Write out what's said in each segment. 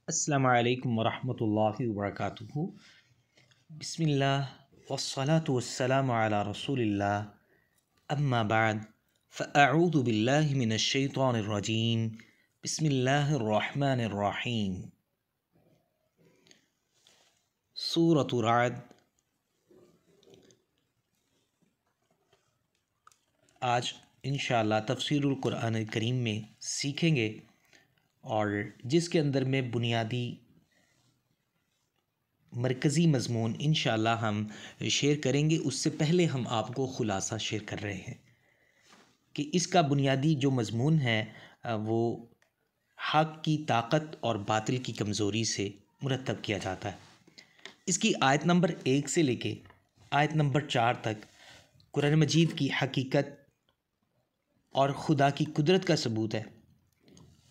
अस्सलामु अलैकुम वरहमतुल्लाहि वबरकातुहू। बिस्मिल्लाह वस्सलातु वस्सलामु अला रसूलिल्लाह, अम्मा बाद, फ़अऊज़ु बिल्लाहि मिनश शैतानिर रजीम। बिस्मिल्लाहिर रहमानिर रहीम। सूरतुर रअद। आज इंशाअल्लाह तफ़सीरुल कुरान करीम में सीखेंगे और जिसके अंदर में बुनियादी मरकज़ी मज़मून इंशाअल्लाह हम शेयर करेंगे। उससे पहले हम आपको ख़ुलासा शेयर कर रहे हैं कि इसका बुनियादी जो मज़मून है वो हक़ की ताकत और बातिल की कमज़ोरी से मुरत्तब किया जाता है। इसकी आयत नंबर 1 से लेके आयत नंबर 4 तक कुरान मजीद की हकीकत और खुदा की कुदरत का सबूत है,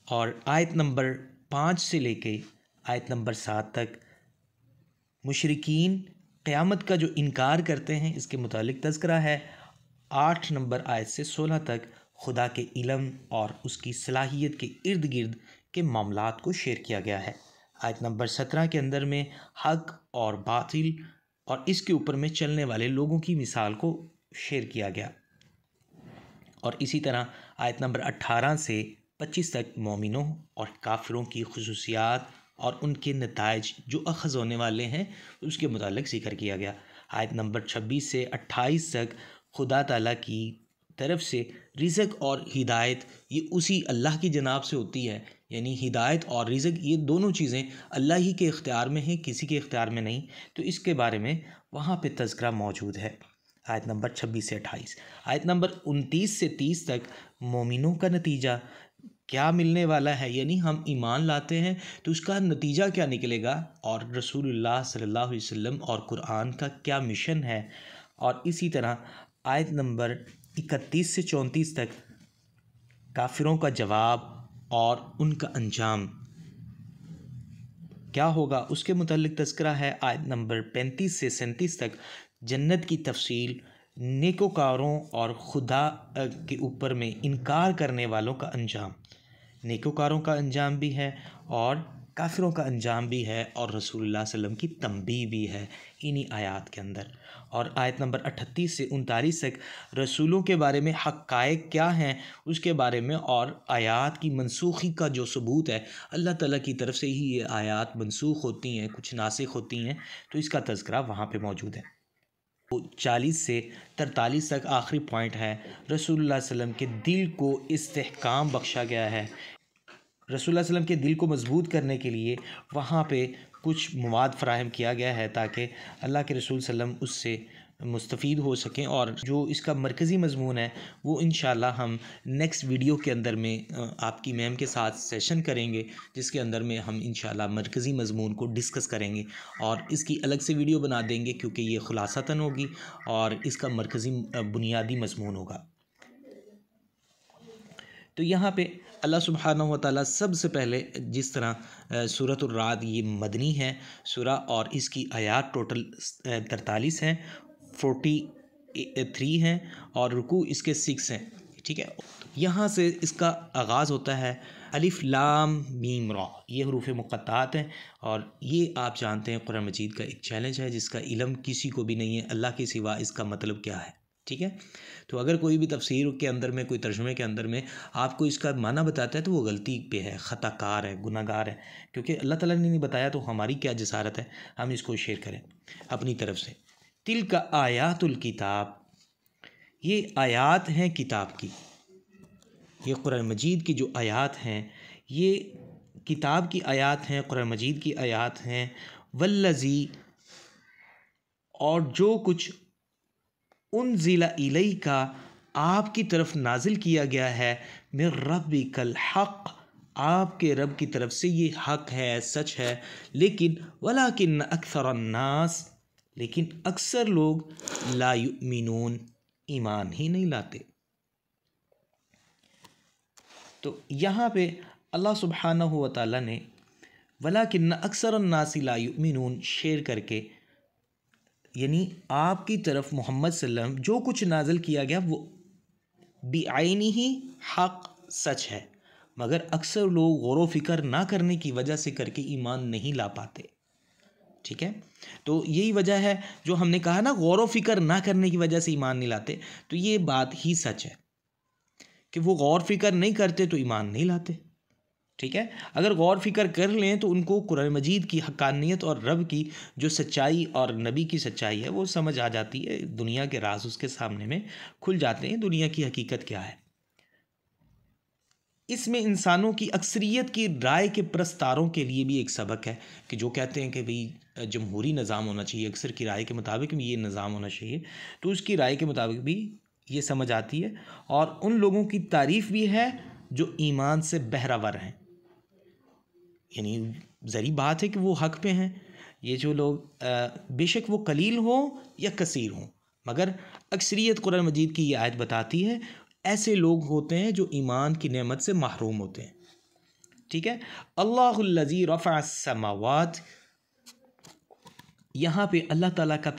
और आयत नंबर 5 से लेके आयत नंबर 7 तक मुशरिकीन क़यामत का जो इनकार करते हैं इसके मुतालिक तज़किरा है। 8 नंबर आयत से 16 तक खुदा के इल्म और उसकी सलाहियत के इर्द गिर्द के मामलात को शेयर किया गया है। आयत नंबर 17 के अंदर में हक़ और बातिल और इसके ऊपर में चलने वाले लोगों की मिसाल को शेयर किया गया, और इसी तरह आयत नंबर 18 से 25 तक मोमिनों और काफिरों की खुसूसियात और उनके नताइज जो अखज़ होने वाले हैं उसके मुतालिक ज़िक्र किया गया। आयत नंबर 26 से 28 तक खुदा ताला की तरफ से रिज़्क़ और हिदायत ये उसी अल्लाह की जनाब से होती है, यानी हिदायत और रिज़्क़ ये दोनों चीज़ें अल्लाह ही के इख्तियार में हैं, किसी के इख्तियार में नहीं। तो इसके बारे में वहाँ पे तज़किरा मौजूद है। आयत नंबर 26 से 28। आयत नंबर 29 से 30 तक मोमिनों का नतीजा क्या मिलने वाला है, यानी हम ईमान लाते हैं तो उसका नतीजा क्या निकलेगा, और रसूलुल्लाह सल्लल्लाहु अलैहि वसल्लम और कुरान का क्या मिशन है। और इसी तरह आयत नंबर 31 से 34 तक काफिरों का जवाब और उनका अंजाम क्या होगा उसके मुतालिक तज़किरा है। आयत नंबर 35 से 37 तक जन्नत की तफसील, नेकोकारों और खुदा के ऊपर में इनकार करने वालों का अंजाम, नेकोकारों का अंजाम भी है और काफिरों का अंजाम भी है, और रसूलुल्लाह सल्लल्लाहु अलैहि वसल्लम की तंबीह भी है इन्हीं आयात के अंदर। और आयत नंबर 38 से 39 तक रसूलों के बारे में हक़ाइक़ क्या हैं उसके बारे में, और आयात की मनसूखी का जो सबूत है, अल्लाह ताला की तरफ से ही ये आयात मनसूख होती हैं, कुछ नासिख होती हैं, तो इसका तज़किरा वहाँ पे मौजूद है। 40 से 43 तक आखिरी पॉइंट है, रसूलुल्लाह सल्लल्लाहु अलैहि वसल्लम के दिल को इस्तेहकाम बख्शा गया है। रसूलुल्लाह सल्लल्लाहु अलैहि वसल्लम के दिल को मज़बूत करने के लिए वहाँ पे कुछ मवाद फ़राहम किया गया है ताकि अल्लाह के रसूल सल्लल्लाहु अलैहि वसल्लम उससे मुस्तफ़ीद हो सकें। और जो इसका मरकज़ी मज़मून है वो इंशाअल्लाह हम नेक्स्ट वीडियो के अंदर में आपकी मैम के साथ सेशन करेंगे, जिसके अंदर में हम इंशाअल्लाह मरकज़ी मज़मून को डिस्कस करेंगे और इसकी अलग से वीडियो बना देंगे, क्योंकि ये ख़ुलासतन होगी और इसका मरकज़ी बुनियादी मज़मून होगा। तो यहाँ पे अल्लाह सुब्हानहू व तआला सबसे पहले जिस तरह सूरतुर रअद ये मदनी है सूरा, और इसकी आयात टोटल 43 हैं, 43 हैं, और रुकू इसके 6 हैं। ठीक है, यहाँ से इसका आगाज़ होता है अलिफ लाम मीम रा, ये हरूफ मुक़त्तात हैं, और ये आप जानते हैं कुरान मजीद का एक चैलेंज है जिसका इल्म किसी को भी नहीं है अल्लाह के सिवा इसका मतलब क्या है। ठीक है, तो अगर कोई भी तफसीर के अंदर में, कोई तर्जुमे के अंदर में आपको इसका माना बताता है तो वो गलती पे है, ख़ताकार है, गुनाहगार है, क्योंकि अल्लाह ताला ने नहीं बताया तो हमारी क्या जसारत है हम इसको शेयर करें अपनी तरफ से। तिल का आयातुल किताब, ये आयात हैं किताब की, ये कुरान मजीद की जो आयात हैं ये किताब की आयात हैं, कुरान मजीद की आयात हैं। वल्लज़ी, और जो कुछ उनज़िला इलैका, आपकी तरफ नाजिल किया गया है, मिर रब्बिकल हक़, आपके रब की तरफ से ये हक़ है, सच है। लेकिन वलाकिन अक्सरन्नास, लेकिन अक्सर लोग ला युमिनून, ईमान ही नहीं लाते। तो यहाँ पे अल्लाह सुब्हानहू व तआला ने वलाकिन अक्सरन्नास ला युमिनून शेयर करके, यानी आपकी तरफ मोहम्मद सल्लल्लाहु अलैहि वसल्लम जो कुछ नाज़िल किया गया वो बिआइनी ही हक़, सच है, मगर अक्सर लोग गौर व फिक्र ना करने की वजह से करके ईमान नहीं ला पाते। ठीक है, तो यही वजह है जो हमने कहा ना, गौर व फिक्र ना करने की वजह से ईमान नहीं लाते, तो ये बात ही सच है कि वो गौर फिक्र नहीं करते तो ईमान नहीं लाते। ठीक है, अगर गौर फिक्र कर लें तो उनको कुरान मजीद की हक्कानियत और रब की जो सच्चाई और नबी की सच्चाई है वो समझ आ जाती है, दुनिया के राज उसके सामने में खुल जाते हैं, दुनिया की हकीकत क्या है। इसमें इंसानों की अक्सरियत की राय के प्रस्तारों के लिए भी एक सबक है कि जो कहते हैं कि भाई जमहूरी निज़ाम होना चाहिए, अक्सर की राय के मुताबिक भी ये निज़ाम होना चाहिए, तो उसकी राय के मुताबिक भी ये समझ आती है। और उन लोगों की तारीफ़ भी है जो ईमान से बहरावर हैं, यानी ज़री बात है कि वो हक़ पे हैं। ये जो लोग बेशक वो कलील हों या कसीर हों, मगर अक्सरियत कुरान मजीद की ये आयत बताती है ऐसे लोग होते हैं जो ईमान की नेमत से महरूम होते हैं। ठीक है, अल्लाहुल्लज़ी रफ़अ अस्समावात, यहाँ पे अल्लाह ताला का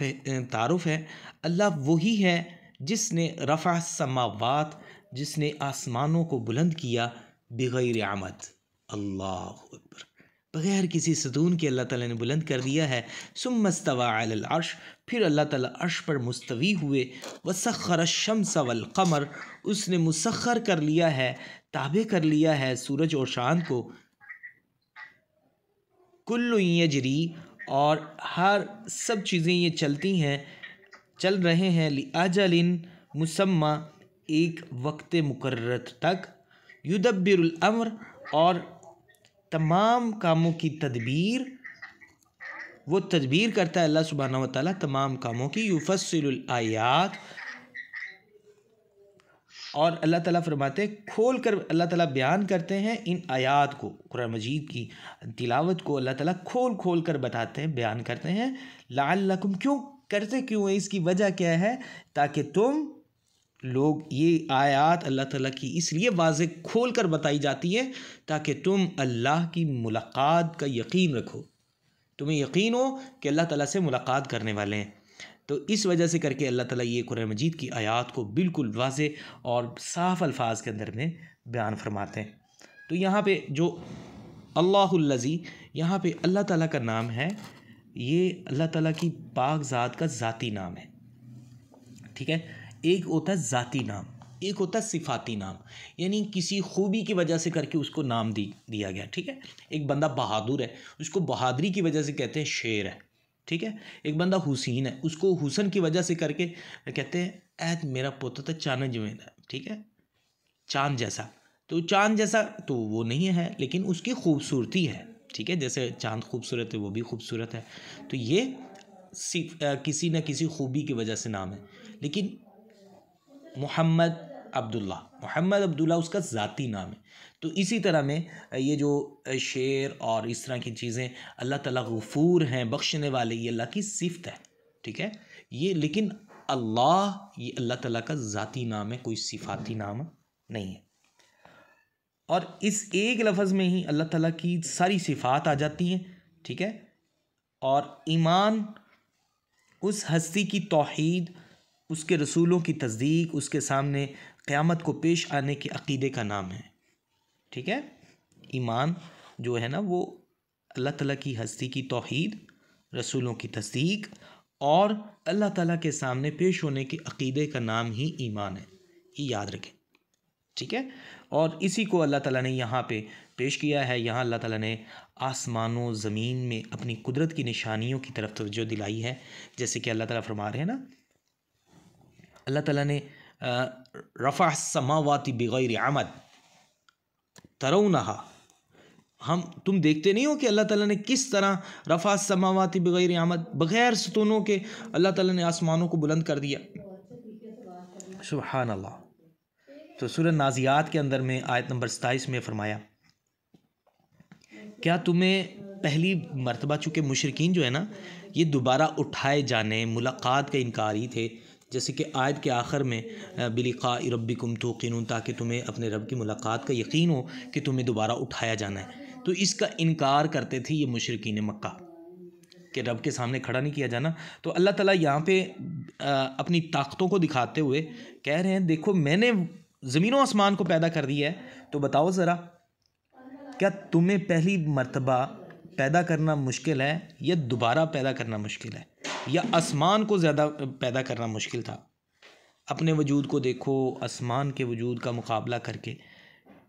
तारुफ है। अल्लाह वही है जिसने रफ़अ अस्समावात, जिसने आसमानों को बुलंद किया, बिग़ैर अमद, अल्लाहु अकबर, बग़ैर किसी सतून के अल्लाह ताला ने बुलंद कर दिया है। सुम्मा इस्तवा अलल अर्श, फिर अल्लाह ताला अर्श पर मुस्तवी हुए। वसख्खर अश-शम्स वल क़मर, उसने मुसख्खर कर लिया है, ताबे कर लिया है सूरज और चाँद को। कुल्लुन यजरी, और हर सब चीज़ें ये चलती हैं, चल रहे हैं, लिअजलिन मुसम्मा, एक वक्त मुकर्रर तक। युदब्बिरुल अम्र, और तमाम कामों की तदबीर, वो तदबीर करता है अल्लाह सुब्हानहु व तआला तमाम कामों की। युफस्सिलुल आयात, और अल्लाह ताला फरमाते हैं, खोल कर अल्लाह ताला बयान करते हैं इन आयात को, कुरान मजीद की तिलावत को अल्लाह ताला खोल खोल कर बताते हैं, बयान करते हैं। लअल्लकुम, क्यों करते, क्यों है, इसकी वजह क्या है, ताकि तुम लोग, ये आयात अल्लाह ताला की इसलिए वाज़े खोल कर बताई जाती है ताकि तुम अल्लाह की मुलाकात का यकीन रखो, तुम्हें यकीन हो कि अल्लाह ताला से मुलाकात करने वाले हैं। तो इस वजह से करके अल्लाह ताला ये कुरान मजीद की आयात को बिल्कुल वाज़े और साफ़ अल्फाज के अंदर में बयान फरमाते हैं। तो यहाँ पे जो अल्लाहुल्लज़ी, यहाँ पे अल्लाह ताला का नाम है, ये अल्लाह ताला की पाक ज़ात का ज़ाती नाम है। ठीक है, एक होता है ज़ाती नाम, एक होता है सिफ़ाती नाम, यानी किसी खूबी की वजह से करके उसको नाम दिया गया। ठीक है, एक बंदा बहादुर है, उसको बहादुरी की वजह से कहते हैं शेर है। ठीक है, एक बंदा हुसैन है, उसको हुसन की वजह से करके कहते हैं ऐत मेरा पोता तो चांद जमीन है। ठीक है, चांद जैसा, तो चांद जैसा तो वो नहीं है, लेकिन उसकी खूबसूरती है। ठीक है, जैसे चांद खूबसूरत है वो भी खूबसूरत है, तो ये किसी न किसी खूबी की वजह से नाम है। लेकिन मोहम्मद अब्दुल्ला उसका ज़ाती नाम है। तो इसी तरह में ये जो शेर और इस तरह की चीज़ें, अल्लाह ताला गफूर हैं, बख्शने वाले, ये अल्लाह की सिफ़त है। ठीक है, ये लेकिन अल्लाह, ये अल्लाह ताला का ज़ाती नाम है, कोई सिफ़ाती नाम नहीं है। और इस एक लफ्ज़ में ही अल्लाह ताला की सारी सिफ़ात आ जाती हैं। ठीक है, और ईमान उस हस्ती की तौहीद, उसके रसूलों की तस्दीक, उसके सामने क़यामत को पेश आने के अक़ीदे का नाम है। ठीक है, ईमान जो है ना, वो अल्लाह ताला की हस्ती की तौहीद, रसूलों की तस्दीक और अल्लाह ताला के सामने पेश होने के अक़ीदे का नाम ही ईमान है, ये याद रखें। ठीक है, और इसी को अल्लाह ताला ने यहाँ पे पेश किया है। यहाँ अल्लाह ताला ने आसमानों ज़मीन में अपनी कुदरत की निशानियों की तरफ तवज्जो दिलाई है। जैसे कि अल्लाह ताला फरमा रहे हैं ना, अल्लाह ताला ने रफ़अ अस्समावाति बिग़ैरि अमद तरौनहा, तुम देखते नहीं हो कि अल्लाह ताला ने किस तरह रफ़अ अस्समावाति बिग़ैरि अमद, बग़ैर सतूनों के अल्लाह ताला ने आसमानों को बुलंद कर दिया। सुभान अल्लाह। तो सूरह नाज़ियात के अंदर में आयत नंबर 27 में फरमाया, क्या तुम्हें पहली मर्तबा, चूँकि मुशरिकीन जो है ना, ये दोबारा उठाए जाने, मुलाकात का इनकारी थे, जैसे कि आयत के आखिर में बिलिक़ाइ रब्बिकुम तूक़िनून, ताकि तुम्हें अपने रब की मुलाकात का यकीन हो कि तुम्हें दोबारा उठाया जाना है। तो इसका इनकार करते थे ये मुशरिकीन मक्का कि रब के सामने खड़ा नहीं किया जाना। तो अल्लाह ताला यहाँ पे अपनी ताकतों को दिखाते हुए कह रहे हैं, देखो मैंने ज़मीन व आसमान को पैदा कर दिया है, तो बताओ ज़रा क्या तुम्हें पहली मर्तबा पैदा करना मुश्किल है या दोबारा पैदा करना मुश्किल है, या आसमान को ज़्यादा पैदा करना मुश्किल था? अपने वजूद को देखो, आसमान के वजूद का मुकाबला करके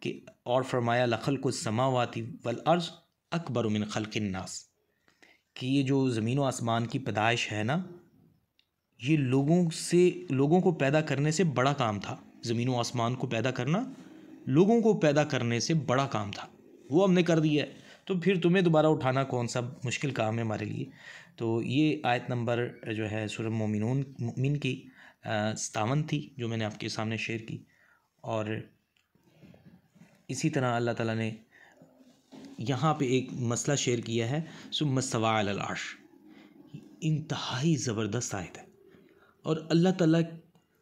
कि और फरमाया लखल्कुस समावाति वल अर्ज़ अकबर मिन खल्किन नास, कि ये जो ज़मीन व आसमान की पैदाइश है ना, ये लोगों को पैदा करने से बड़ा काम था। ज़मीन व आसमान को पैदा करना लोगों को पैदा करने से बड़ा काम था, वो हमने कर दिया है, तो फिर तुम्हें दोबारा उठाना कौन सा मुश्किल काम है हमारे लिए। तो ये आयत नंबर जो है सूरह मोमिन की 57 थी, जो मैंने आपके सामने शेयर की। और इसी तरह अल्लाह ताला ने यहाँ पे एक मसला शेयर किया है, सुम्मा इस्तवा अलल अर्श। इंतहाई ज़बरदस्त आयत है और अल्लाह ताला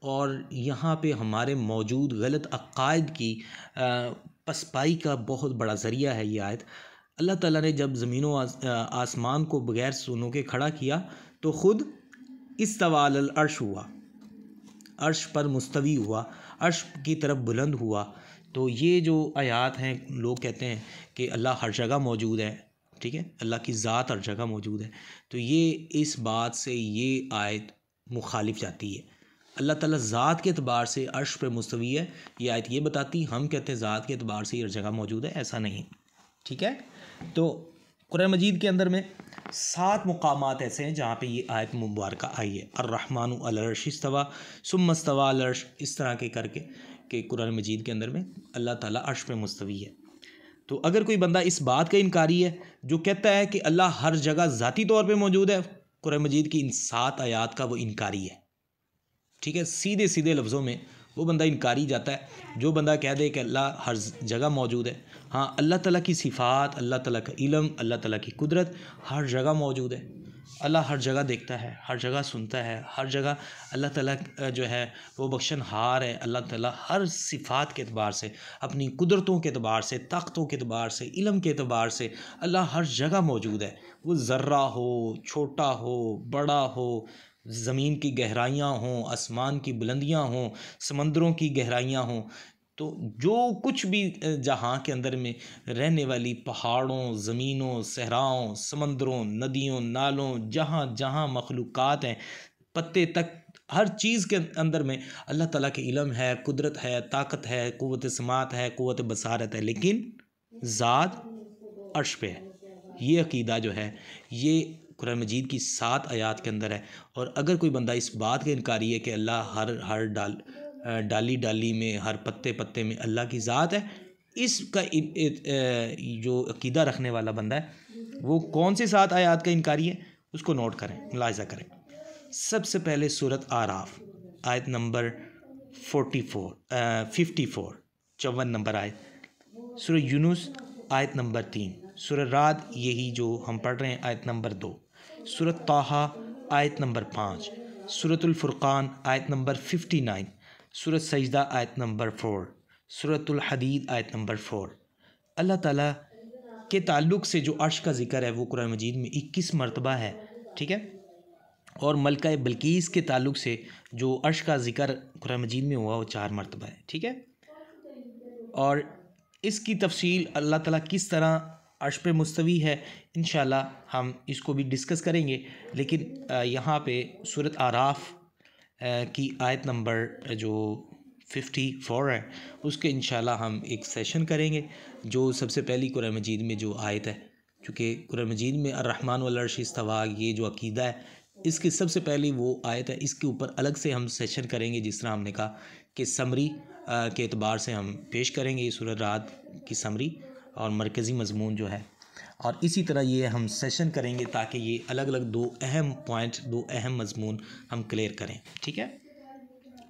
और यहाँ पे हमारे मौजूद गलत अक़ायद की पसपाई का बहुत बड़ा ज़रिया है ये आयत। अल्लाह ताला ने जब ज़मीन व आसमान को बग़ैर सुनों के खड़ा किया तो ख़ुद इस्तवा अलल अर्श हुआ, अर्श पर मुस्तवी हुआ, अर्श की तरफ बुलंद हुआ। तो ये जो आयात हैं, लोग कहते हैं कि अल्लाह हर जगह मौजूद है, ठीक है, अल्लाह की ज़ात हर जगह मौजूद है, तो ये इस बात से ये आयत मुखालिफ जाती है। अल्लाह ताला ज़ात के अतबार से अर्श पर मुस्तवी है, ये आयत ये बताती। हम कहते हैं ज़ात के अतबार से हर जगह मौजूद है, ऐसा नहीं, ठीक है। तो कुरान मजीद के अंदर में 7 मुकामात ऐसे हैं जहाँ पे ये आयत मुबारका आई है, अर्रहमानु अलल अर्श इस्तवा सुम्मा इस्तवा अलल अर्श, इस तरह के करके कि कुरान मजीद के अंदर में अल्लाह ताला अर्श पे मुस्तवी है। तो अगर कोई बंदा इस बात का इनकारी है जो कहता है कि अल्लाह हर जगह ज़ाती तौर पे मौजूद है, कुरान मजीद की इन 7 आयात का वो इनकारी है, ठीक है। सीधे सीधे लफ्ज़ों में वो बंदा इनकारी जाता है जो बंदा कह दे कि अल्लाह हर जगह मौजूद है। हाँ, अल्लाह ताला की सिफ़ात, अल्लाह ताला का इल्म, अल्लाह ताला की कुदरत हर जगह मौजूद है। अल्लाह हर जगह देखता है, हर जगह सुनता है, हर जगह अल्लाह ताला जो है वो बख्शनहार है। अल्लाह ताला हर सिफ़ात के अतबार से, अपनी कुदरतों के अतबार से, ताक़तों के अतबार से, इल्म के अतबार से अल्लाह हर जगह मौजूद है। वो ज़र्रा हो, छोटा हो, बड़ा हो, ज़मीन की गहराइयाँ हों, आसमान की बुलंदियाँ हों, समंदरों की गहराइयाँ हों, तो जो कुछ भी जहाँ के अंदर में रहने वाली पहाड़ों, ज़मीनों, सहराओं, समंदरों, नदियों, नालों, जहाँ जहाँ मखलूक़ात हैं, पत्ते तक, हर चीज़ के अंदर में अल्लाह ताला के इल्म है, कुदरत है, ताकत है, क़ुव्वत समात है, क़ुव्वत बसारत है, लेकिन ज़ात अर्श पे है। ये अक़ीदा जो है ये कुरान मजीद की 7 आयात के अंदर है। और अगर कोई बंदा इस बात का इनकारी है कि अल्लाह हर डाली डाली में, हर पत्ते पत्ते में अल्लाह की ज़ात है, इसका जो अक़ीदा रखने वाला बंदा है वो कौन से 7 आयात का इनकारी है, उसको नोट करें, मुलाहिज़ा करें। सबसे पहले सूरत आराफ आयत नंबर 54 54 नंबर आयत, सूरह यूनुस आयत नंबर 3, सूरह राद यही जो हम पढ़ रहे हैं आयत नंबर 2, सूरत ताहा आयत नंबर 5, सूरतुल फुरक़ान आयत नंबर 59, सूरत सजदा आयत नंबर 4, सूरतुल हदीद आयत नंबर 4। अल्लाह ताला के ताल्लुक़ से जो अर्श का ज़िक्र है वो कुरान मजीद में 21 मरतबा है, ठीक है। और मलका बिल्कीस के ताल्लुक़ से जो अर्श का ज़िक्र कुरान मजीद में हुआ वो 4 मरतबा है, ठीक है। और इसकी तफसील अल्लाह ताला किस तरह अर्श पे मुस्तवी है, इंशाअल्लाह हम इसको भी डिस्कस करेंगे। लेकिन यहाँ पे सूरत आराफ की आयत नंबर जो 54 है उसके इंशाअल्लाह हम एक सेशन करेंगे। जो सबसे पहली कुरान मजीद में जो आयत है, चूँकि कुरान मजीद में अर्रहमान वल अर्श इस्तवा ये जो अक़ीदा है इसकी सबसे पहली वो आयत है, इसके ऊपर अलग से हम सेशन करेंगे। जिस तरह हमने कहा कि समरी के एतबार से हम पेश करेंगे ये सूरह रात की समरी और मरकज़ी मज़मून जो है, और इसी तरह ये हम सेशन करेंगे ताकि ये अलग अलग 2 अहम पॉइंट, 2 अहम मज़मून हम क्लियर करें, ठीक है।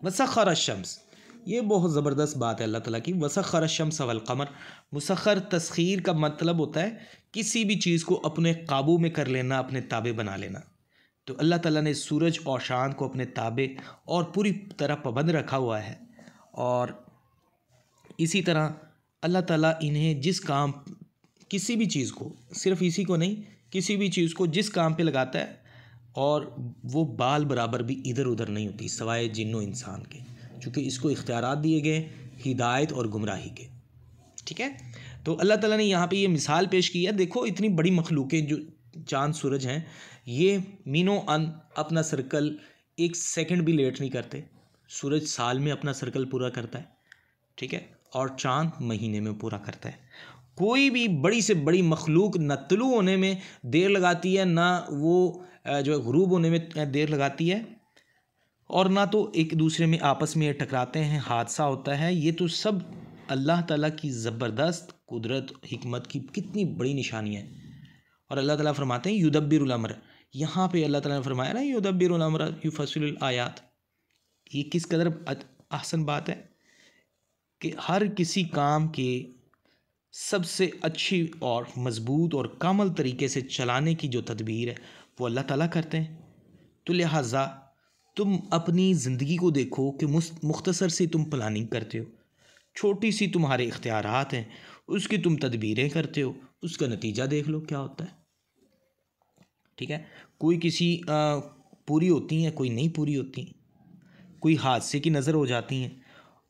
वसख़र अश-शम्स, ये बहुत ज़बरदस्त बात है अल्लाह ताला की। वसख़र अश-शम्स वल क़मर, मुसख़र तस्ख़ीर का मतलब होता है किसी भी चीज़ को अपने काबू में कर लेना, अपने ताबे बना लेना। तो अल्लाह ताला ने सूरज और चाँद को अपने ताबे और पूरी तरह पाबंद रखा हुआ है। और इसी तरह अल्लाह ताला इन्हें जिस काम, किसी भी चीज़ को, सिर्फ़ इसी को नहीं, किसी भी चीज़ को जिस काम पे लगाता है और वो बाल बराबर भी इधर उधर नहीं होती सवाए जिन्नो इंसान के, चूँकि इसको इख्तियारात दिए गए हिदायत और गुमराही के, ठीक है। तो अल्लाह ताला ने यहाँ पे ये मिसाल पेश की है, देखो इतनी बड़ी मखलूक़ें जो चाँद सूरज हैं, ये मीनों अन अपना सर्कल एक सेकंड भी लेट नहीं करते। सूरज साल में अपना सर्कल पूरा करता है, ठीक है, और चाँद महीने में पूरा करता है। कोई भी बड़ी से बड़ी मखलूक न तुलू होने में देर लगाती है, ना वो जो है गुरूब होने में देर लगाती है, और ना तो एक दूसरे में आपस में टकराते हैं, हादसा होता है। ये तो सब अल्लाह ताला की ज़बरदस्त कुदरत हिकमत की कितनी बड़ी निशानी है। और अल्लाह ताला फरमाते हैं युदब्बिरुल अम्र, यहाँ पे अल्लाह ताला ने फरमाया ना युदब्बिरुल अम्र युफस्सिलुल आयात। ये किस कदर ahsan बात है कि हर किसी काम के सबसे अच्छी और मज़बूत और कामल तरीके से चलाने की जो तदबीर है वो अल्लाह ताला करते हैं। तो लिहाजा तुम अपनी ज़िंदगी को देखो कि मुख्तसर सी तुम प्लानिंग करते हो, छोटी सी तुम्हारे इख्तियारात हैं, उसकी तुम तदबीरें करते हो, उसका नतीजा देख लो क्या होता है। ठीक है, कोई किसी पूरी होती हैं, कोई नहीं पूरी होती, कोई हादसे की नज़र हो जाती हैं।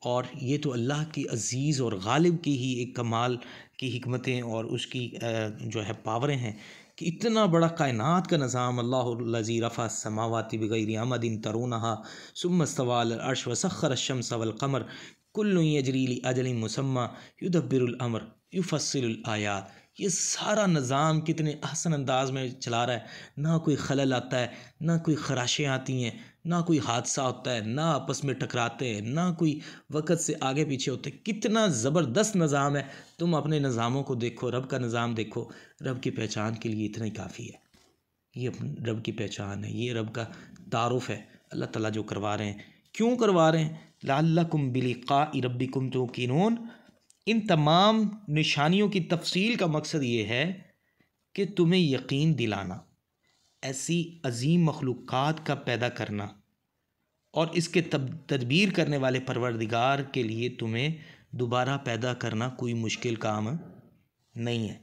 और ये तो अल्लाह की अज़ीज़ और गालिब की ही एक कमाल की हिकमतें और उसकी जो है पावरें हैं कि इतना बड़ा कायनात का निज़ाम अल्लाहुल्लज़ी रफ़अ समावाति बिग़ैरि अमदिन तरूनहा सुम्मा इस्तवा अलल अर्श व सख़्ख़र अश-शम्स वल क़मर कुल्लुन यजरी लि अजलिन मुसम्मा युदब्बिरुल अम्र युफ़स्सिलुल आयात। ये सारा निज़ाम कितने ahsan अंदाज में चला रहा है, ना कोई खलल आता है, ना कोई ख़राशें आती हैं, ना कोई हादसा होता है, ना आपस में टकराते हैं, ना कोई वक़्त से आगे पीछे होते। कितना ज़बरदस्त निज़ाम है। तुम अपने निज़ामों को देखो, रब का निज़ाम देखो, रब की पहचान के लिए इतना ही काफ़ी है। ये रब की पहचान है, ये रब का तारुफ़ है अल्लाह ताला जो करवा रहे हैं। क्यों करवा रहे हैं? लअल्लकुम बिलिक़ाइ रब्बिकुम तूक़िनून। इन तमाम निशानियों की तफसील का मकसद ये है कि तुम्हें यकीन दिलाना, ऐसी अजीम मखलूक़ात का पैदा करना और इसके तदबीर करने वाले परवरदिगार के लिए तुम्हें दोबारा पैदा करना कोई मुश्किल काम नहीं है,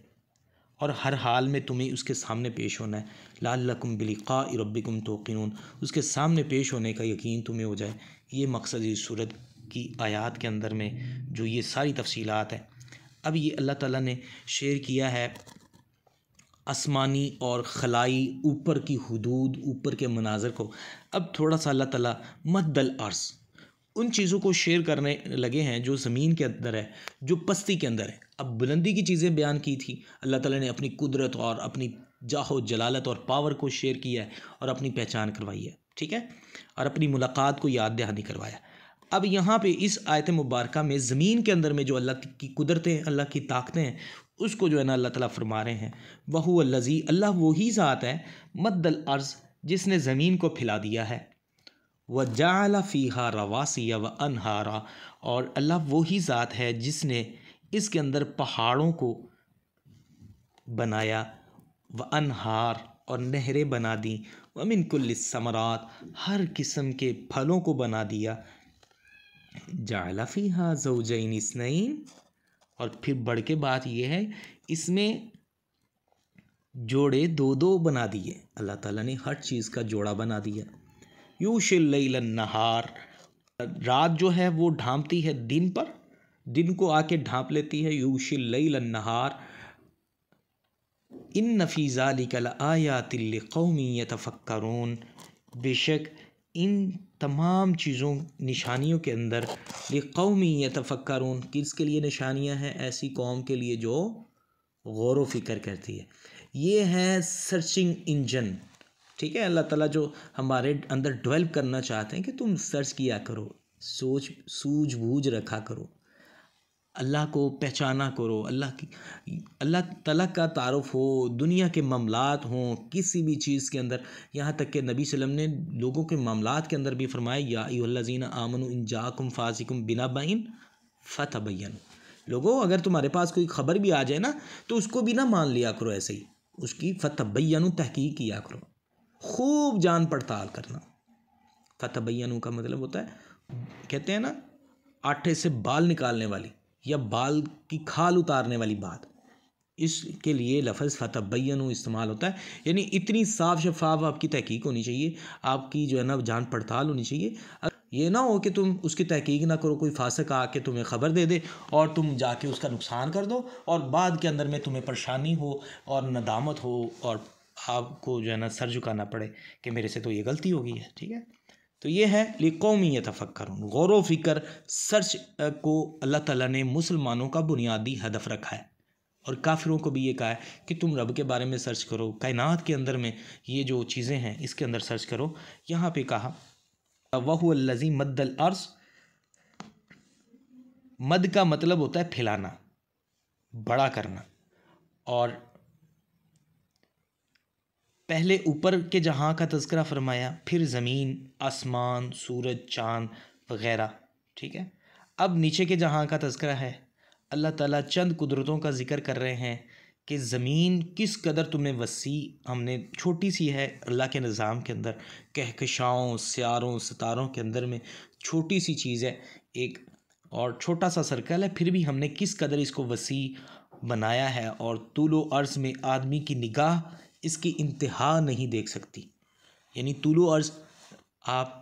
और हर हाल में तुम्हें उसके सामने पेश होना है। लअल्लकुम बिलिक़ाइ रब्बिकुम तूक़िनून, उसके सामने पेश होने का यकीन तुम्हें हो जाए। ये मकसद इस सूरत की आयात के अंदर में जो ये सारी तफसीलात हैं। अब ये अल्लाह ताला ने शेयर किया है आसमानी और खलाई ऊपर की हुदूद, ऊपर के मनाज़र को। अब थोड़ा सा अल्लाह ताला मद्दल अर्ज़ उन चीज़ों को शेयर करने लगे हैं जो ज़मीन के अंदर है, जो पस्ती के अंदर है। अब बुलंदी की चीज़ें बयान की थी, अल्लाह ताला ने अपनी कुदरत और अपनी जाहो जलालत और पावर को शेयर किया है और अपनी पहचान करवाई है, ठीक है, और अपनी मुलाकात को याद दहानी करवाया। अब यहाँ पे इस आयत मुबारक में ज़मीन के अंदर में जो अल्लाह की कुदरतें, अल्लाह की ताकतें हैं, उसको जो है ना अल्लाह ताला फरमा रहे हैं वहुवल्लज़ी, अल्लाह वही ज़ात है, मद्दल अर्ज़, जिसने ज़मीन को फैला दिया है, व जाअल फ़ीहा रवासिया व अनहारा, और अल्लाह वही ज़ात है जिसने इसके अंदर पहाड़ों को बनाया, व अनहार, और नहरें बना दी, व मिन कुल्लि समरात, हर किस्म के फलों को बना दिया, जाअल फ़ीहा ज़ौजैन इस्नैन, और फिर बढ़ के बात यह है इसमें जोड़े दो दो बना दिए। अल्लाह ताला ने हर चीज़ का जोड़ा बना दिया। यूशिल लैलन नहार, रात जो है वो ढांपती है दिन पर, दिन को आके ढांप लेती है। यूशिल लैलन नहार, इन्न फ़ी ज़ालिका लआयातिल लिक़ौमिन यतफ़क्करून, बेशक इन तमाम चीज़ों निशानियों के अंदर लिक़ौमिन यतफ़क्करून, किसके लिए निशानियां हैं? ऐसी कौम के लिए जो गौर व फ़िक्र करती है। ये है सर्चिंग इंजन, ठीक है, अल्लाह ताला जो हमारे अंदर डेवलप करना चाहते हैं कि तुम सर्च किया करो, सोच सूझबूझ रखा करो, अल्लाह को पहचाना करो, अल्लाह ताला का तारुफ हो, दुनिया के मामलात हों, किसी भी चीज़ के अंदर, यहाँ तक कि नबी सल्लम ने लोगों के मामलात के अंदर भी फरमाया या अय्युहल्लज़ीना आमनू इन जाकुम फासिकुम बिनबइन फतबय्यन, लोगों अगर तुम्हारे पास कोई ख़बर भी आ जाए ना तो उसको भी ना मान लिया करो ऐसे ही, उसकी फतबय्यनु तहकीक किया करो, खूब जान पड़ताल करना। फतबय्यनु का मतलब होता है, कहते हैं ना, आटे से बाल निकालने वाली या बाल की खाल उतारने वाली बात, इसके लिए लफ्ज़ फतबय्यनु इस्तेमाल होता है। यानी इतनी साफ शफाफ आपकी तहकीक होनी चाहिए, आपकी जो है ना जान पड़ताल होनी चाहिए। ये ना हो कि तुम उसकी तहकीक ना करो, कोई फासिक आके तुम्हें ख़बर दे दे और तुम जाके उसका नुकसान कर दो और बाद के अंदर में तुम्हें परेशानी हो और नदामत हो और आपको जो है ना सर झुकाना पड़े कि मेरे से तो ये गलती हो गई है। ठीक है, तो ये है लिकौमी यतफक्करून, गौर व फिक्र। सर्च को अल्लाह ताला ने मुसलमानों का बुनियादी हदफ रखा है और काफिरों को भी ये कहा है कि तुम रब के बारे में सर्च करो, कायनात के अंदर में ये जो चीज़ें हैं इसके अंदर सर्च करो। यहाँ पे कहा वहुवल्लज़ी मद्दल अर्ज़, मद का मतलब होता है फैलाना, बड़ा करना, और पहले ऊपर के जहाँ का तज़किरा फरमाया, फिर ज़मीन, आसमान, सूरज, चाँद वग़ैरह। ठीक है, अब नीचे के जहाँ का तज़किरा है। अल्लाह ताला चंद कुदरतों का ज़िक्र कर रहे हैं कि ज़मीन किस कदर तुम्हें वसी, हमने छोटी सी है अल्लाह के निज़ाम के अंदर, कहकशाओं, सियारों, सितारों के अंदर में छोटी सी चीज़ है एक, और छोटा सा सर्कल है, फिर भी हमने किस कदर इसको वसी बनाया है। और तूलो अर्ज़ में आदमी की निगाह इसकी इंतहा नहीं देख सकती, यानी तूलो अर्ज़ आप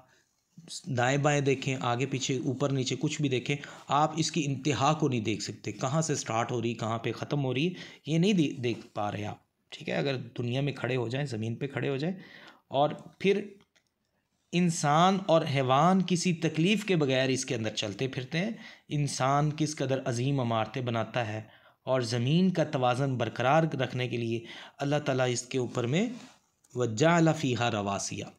दाएं बाएं देखें, आगे पीछे, ऊपर नीचे कुछ भी देखें, आप इसकी इंतहा को नहीं देख सकते, कहाँ से स्टार्ट हो रही, कहाँ पे ख़त्म हो रही है, ये नहीं देख पा रहे आप। ठीक है, अगर दुनिया में खड़े हो जाएं, ज़मीन पे खड़े हो जाएं, और फिर इंसान और हैवान किसी तकलीफ़ के बगैर इसके अंदर चलते फिरते हैं। इंसान किस कदर अजीम इमारतें बनाता है, और ज़मीन का तवाज़न बरकरार रखने के लिए अल्लाह ताला इसके ऊपर में वज्जाअल फ़ीहा रवासिया,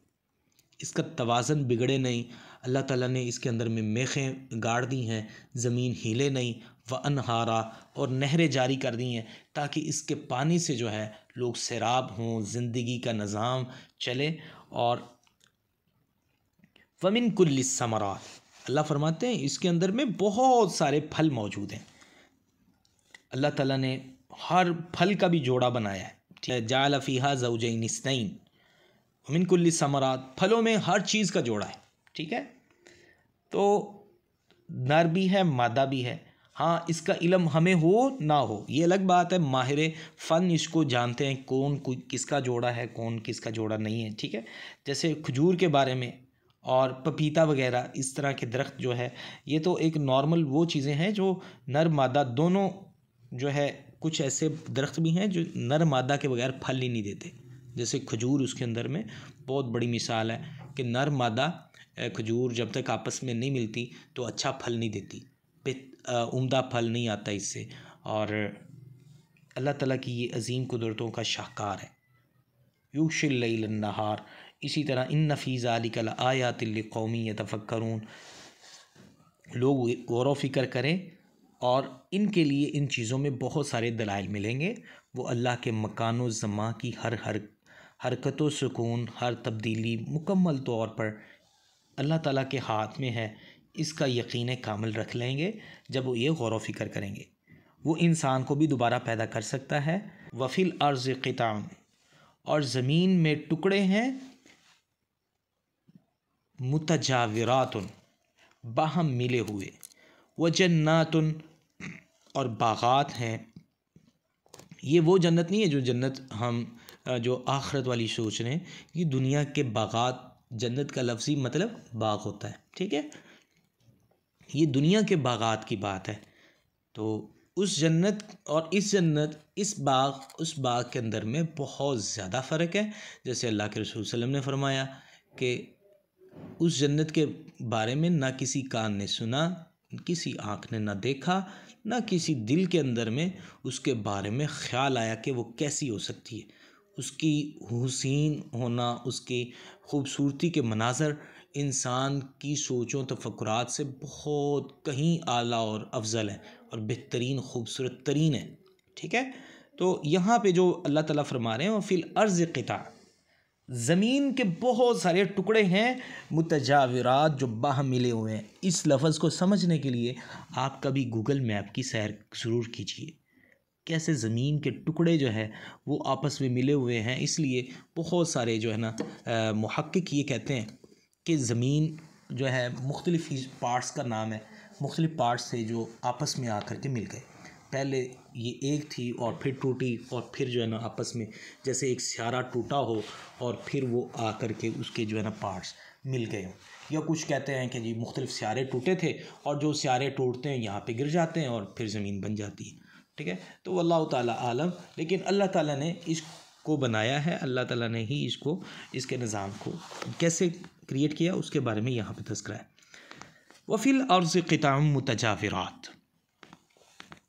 इसका तवाज़न बिगड़े नहीं, अल्लाह ताला ने इसके अंदर में मेखें गाड़ दी हैं, ज़मीन हिले नहीं, व अनहारा, और नहरें जारी कर दी हैं ताकि इसके पानी से जो है लोग सैराब हों, ज़िंदगी का निज़ाम चले। और वमिन कुल्लिस समरात, अल्लाह फरमाते हैं इसके अंदर में बहुत सारे फल मौजूद हैं। अल्लाह ताला ने हर फल का भी जोड़ा बनाया है। जाअल फ़ीहा ज़ौजैन इस्नैन वमिन कुल्लिस समरात, फलों में हर चीज़ का जोड़ा है। ठीक है, तो नर भी है, मादा भी है। हाँ, इसका इल्म हमें हो ना हो ये अलग बात है, माहिर फ़न इसको जानते हैं कौन किसका जोड़ा है, कौन किसका जोड़ा नहीं है। ठीक है, जैसे खजूर के बारे में और पपीता वगैरह, इस तरह के दरख्त जो है, ये तो एक नॉर्मल वो चीज़ें हैं जो नर मादा दोनों जो है। कुछ ऐसे दरख्त भी हैं जो नर मादा के बगैर फल ही नहीं देते, जैसे खजूर, उसके अंदर में बहुत बड़ी मिसाल है कि नर मादा खजूर जब तक आपस में नहीं मिलती तो अच्छा फल नहीं देती, उम्दा फल नहीं आता इससे। और अल्लाह ताला की ये अजीम कुदरतों का शाहकार है। युग़शिल लैल नहार, इसी तरह इन्न फ़ी ज़ालिका लआयातिन लिक़ौमिन यतफ़क्करून, लोग गौर व फिक्र करें, और इनके लिए इन चीज़ों में बहुत सारे दलाइल मिलेंगे। वो अल्लाह के मकान व ज़मा की हर हरकत व सुकून, हर तब्दीली मुकम्मल तौर पर अल्लाह ताला के हाथ में है, इसका यकीन कामिल रख लेंगे जब वो ये गौर व फिक्र करेंगे। वो इंसान को भी दोबारा पैदा कर सकता है। वफ़िल अर्ज़ क़िताउन, और ज़मीन में टुकड़े हैं, मुतजाविरातुन, बाहम मिले हुए, व जन्नातुन, और बागात हैं। ये वो जन्नत नहीं है जो जन्नत हम जो आखिरत वाली सोच रहे हैं, ये दुनिया के बागात, जन्नत का लफ्ज़ी मतलब बाग होता है। ठीक है, ये दुनिया के बागात की बात है। तो उस जन्नत और इस जन्नत, इस बाग, उस बाग के अंदर में बहुत ज़्यादा फ़र्क है। जैसे अल्लाह के रसूल सल्लल्लाहु अलैहि वसल्लम ने फरमाया कि उस जन्नत के बारे में ना किसी कान ने सुना, किसी आँख ने ना देखा, ना किसी दिल के अंदर में उसके बारे में ख़्याल आया कि वो कैसी हो सकती है। उसकी हुसीन होना, उसकी ख़ूबसूरती के मनाज़र इंसान की सोचों तफक्कुरात से बहुत कहीं आला और अफजल है और बेहतरीन ख़ूबसूरत तरीन है। ठीक है, तो यहाँ पे जो अल्लाह ताला फरमा रहे हैं, फिल अर्ज़ क़िता, ज़मीन के बहुत सारे टुकड़े हैं, मुतजाविरात, जो बाहम मिले हुए हैं। इस लफ्ज़ को समझने के लिए आप कभी गूगल मैप की सैर ज़रूर कीजिए, कैसे ज़मीन के टुकड़े जो है वो आपस में मिले हुए हैं। इसलिए बहुत सारे जो है ना मुहक्किक ये कहते हैं कि ज़मीन जो है मुख्तलिफ़ पार्ट्स का नाम है, मुख्तलिफ़ पार्ट्स से जो आपस में आकर के मिल गए। पहले ये एक थी और फिर टूटी, और फिर जो है ना आपस में, जैसे एक सियारा टूटा हो और फिर वो आकर के उसके जो है ना पार्ट्स मिल गए हों, या कुछ कहते हैं कि जी मुख्तलिफ सियारे टूटे थे और जो सियारे टूटते हैं यहाँ पे गिर जाते हैं और फिर ज़मीन बन जाती है। ठीक है, तो अल्लाह ताला आलम, लेकिन अल्लाह ताला ने इसको बनाया है, अल्लाह ताला ने ही इसको, इसके निज़ाम को कैसे क्रिएट किया उसके बारे में यहाँ पे तज़किरा है। वफ़िल अर्ज़ क़िताउम मुतजाविरात,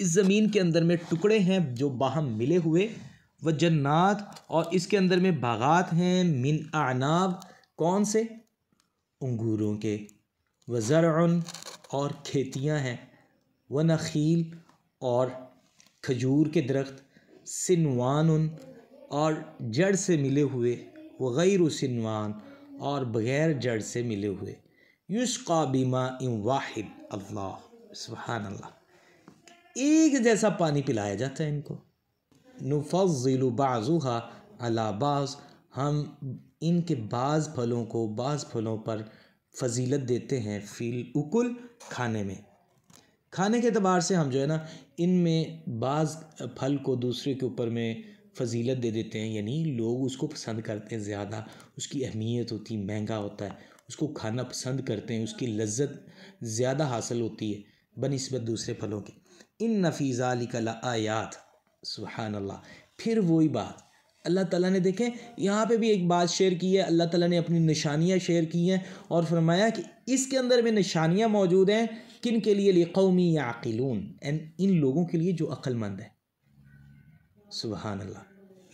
इस ज़मीन के अंदर में टुकड़े हैं जो बाहम मिले हुए, व जन्नात, और इसके अंदर में बागात हैं, मिन अनाब, कौन से, अंगूरों के, व ज़रअन, और खेतियाँ हैं, व नखील, और खजूर के दरख्त, सिनवान, और जड़ से मिले हुए, व गैर सिनवान, और बग़ैर जड़ से मिले हुए, युस्क़ा बिमा इन वाहिद, अल्लाह सुब्हान अल्लाह, एक जैसा पानी पिलाया जाता है इनको। नुफ़ज़्ज़िलु बाज़ुहा अला बाज़, हम इनके बाज़ फलों को बाज़ फलों पर फजीलत देते हैं, फ़िल उकुल, खाने में, खाने के अतबार से हम जो है ना इनमें बाज़ फल को दूसरे के ऊपर में फजीलत दे देते हैं, यानी लोग उसको पसंद करते हैं ज़्यादा, उसकी अहमियत होती, महंगा होता है, उसको खाना पसंद करते हैं, उसकी लज्जत ज़्यादा हासिल होती है बनिस्बत दूसरे फलों के। इन फ़ी ज़ालिका लआयात, सुब्हान अल्लाह। फिर वही बात अल्लाह ताला ने, देखें यहाँ पे भी एक बात शेयर की है, अल्लाह ताला ने अपनी निशानियाँ शेयर की हैं और फरमाया कि इसके अंदर में निशानियाँ मौजूद हैं, किन के लिए, लिक़ौमी याक़िलून, इन लोगों के लिए जो अक्लमंद है। सुब्हान अल्लाह,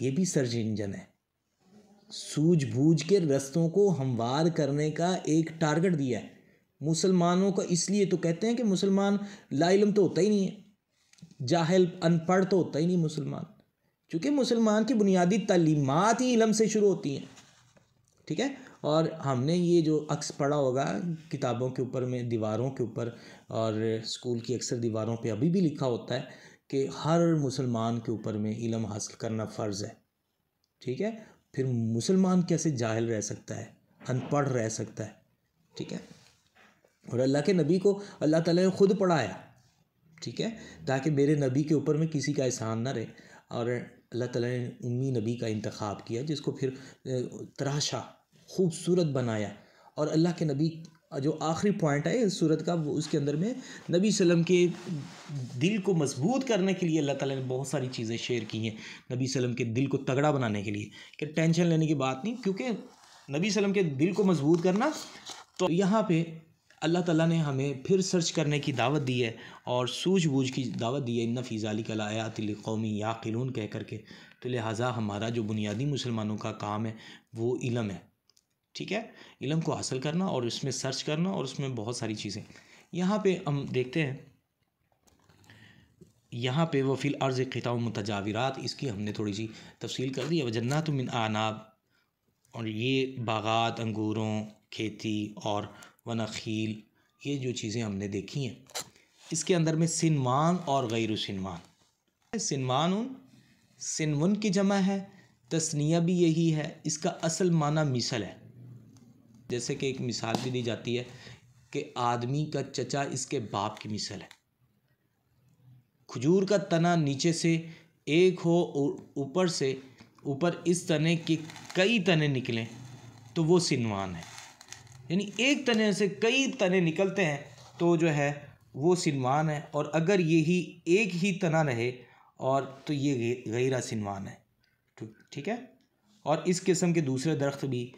ये भी सर्च इंजन है, सूझबूझ के रस्तों को हमवार करने का एक टारगेट दिया है मुसलमानों का। इसलिए तो कहते हैं कि मुसलमान लाइलम तो होता ही नहीं है, जाहिल अनपढ़ तो होता ही नहीं मुसलमान, क्योंकि मुसलमान की बुनियादी तालीमात ही इल्म से शुरू होती हैं। ठीक है, और हमने ये जो अक्स पढ़ा होगा किताबों के ऊपर में, दीवारों के ऊपर, और स्कूल की अक्सर दीवारों पे अभी भी लिखा होता है कि हर मुसलमान के ऊपर में इल्म हासिल करना फ़र्ज़ है। ठीक है, फिर मुसलमान कैसे जाहिल रह सकता है, अनपढ़ रह सकता है। ठीक है, और अल्लाह के नबी को अल्लाह ताला ने ख़ुद पढ़ाया, ठीक है, ताकि मेरे नबी के ऊपर में किसी का एहसान ना रहे, और अल्लाह ताला ने उम्मी नबी का इंतखाब किया, जिसको फिर तराशा, खूबसूरत बनाया। और अल्लाह के नबी जो आखिरी पॉइंट है इस सूरत का, वो उसके अंदर में नबी सल्लम के दिल को मजबूत करने के लिए अल्लाह ताला ने बहुत सारी चीज़ें शेयर की हैं, नबी सल्लम के दिल को तगड़ा बनाने के लिए, कि टेंशन लेने की बात नहीं, क्योंकि नबी सल्लम के दिल को मजबूत करना। तो यहाँ पे अल्लाह ताला ने हमें फिर सर्च करने की दावत दी है और सूझबूझ की दावत दी है, इन्ना फ़ी ज़ालिका लआयातिन लिक़ौमिन याक़िलून कह करके। तो लिहाजा हमारा जो बुनियादी मुसलमानों का काम है वो इल्म है। ठीक है, इल्म को हासिल करना और उसमें सर्च करना, और उसमें बहुत सारी चीज़ें। यहाँ पे हम देखते हैं, यहाँ पे वो फ़िल अर्ज़ क़िताउम मुतजाविरात, इसकी हमने थोड़ी सी तफसील कर दी है। वजन्नातुम मिन अनाब, और ये बागात, अंगूरों, खेती और वनखील, ये जो चीज़ें हमने देखी हैं, इसके अंदर में सिनवान और गैर सिनवान। सिनवान सिनवन की जमा है, तस्निया भी यही है, इसका असल माना मिसल है। जैसे कि एक मिसाल भी दी जाती है कि आदमी का चचा इसके बाप की मिसल है। खजूर का तना नीचे से एक हो और ऊपर इस तने के कई तने निकलें तो वो सिनवान है, यानी एक तने से कई तने निकलते हैं तो जो है वो सिनवान है। और अगर यही एक ही तना रहे और तो ये गैरा सिनवान है। ठीक है, और इस किस्म के दूसरे दरख्त भी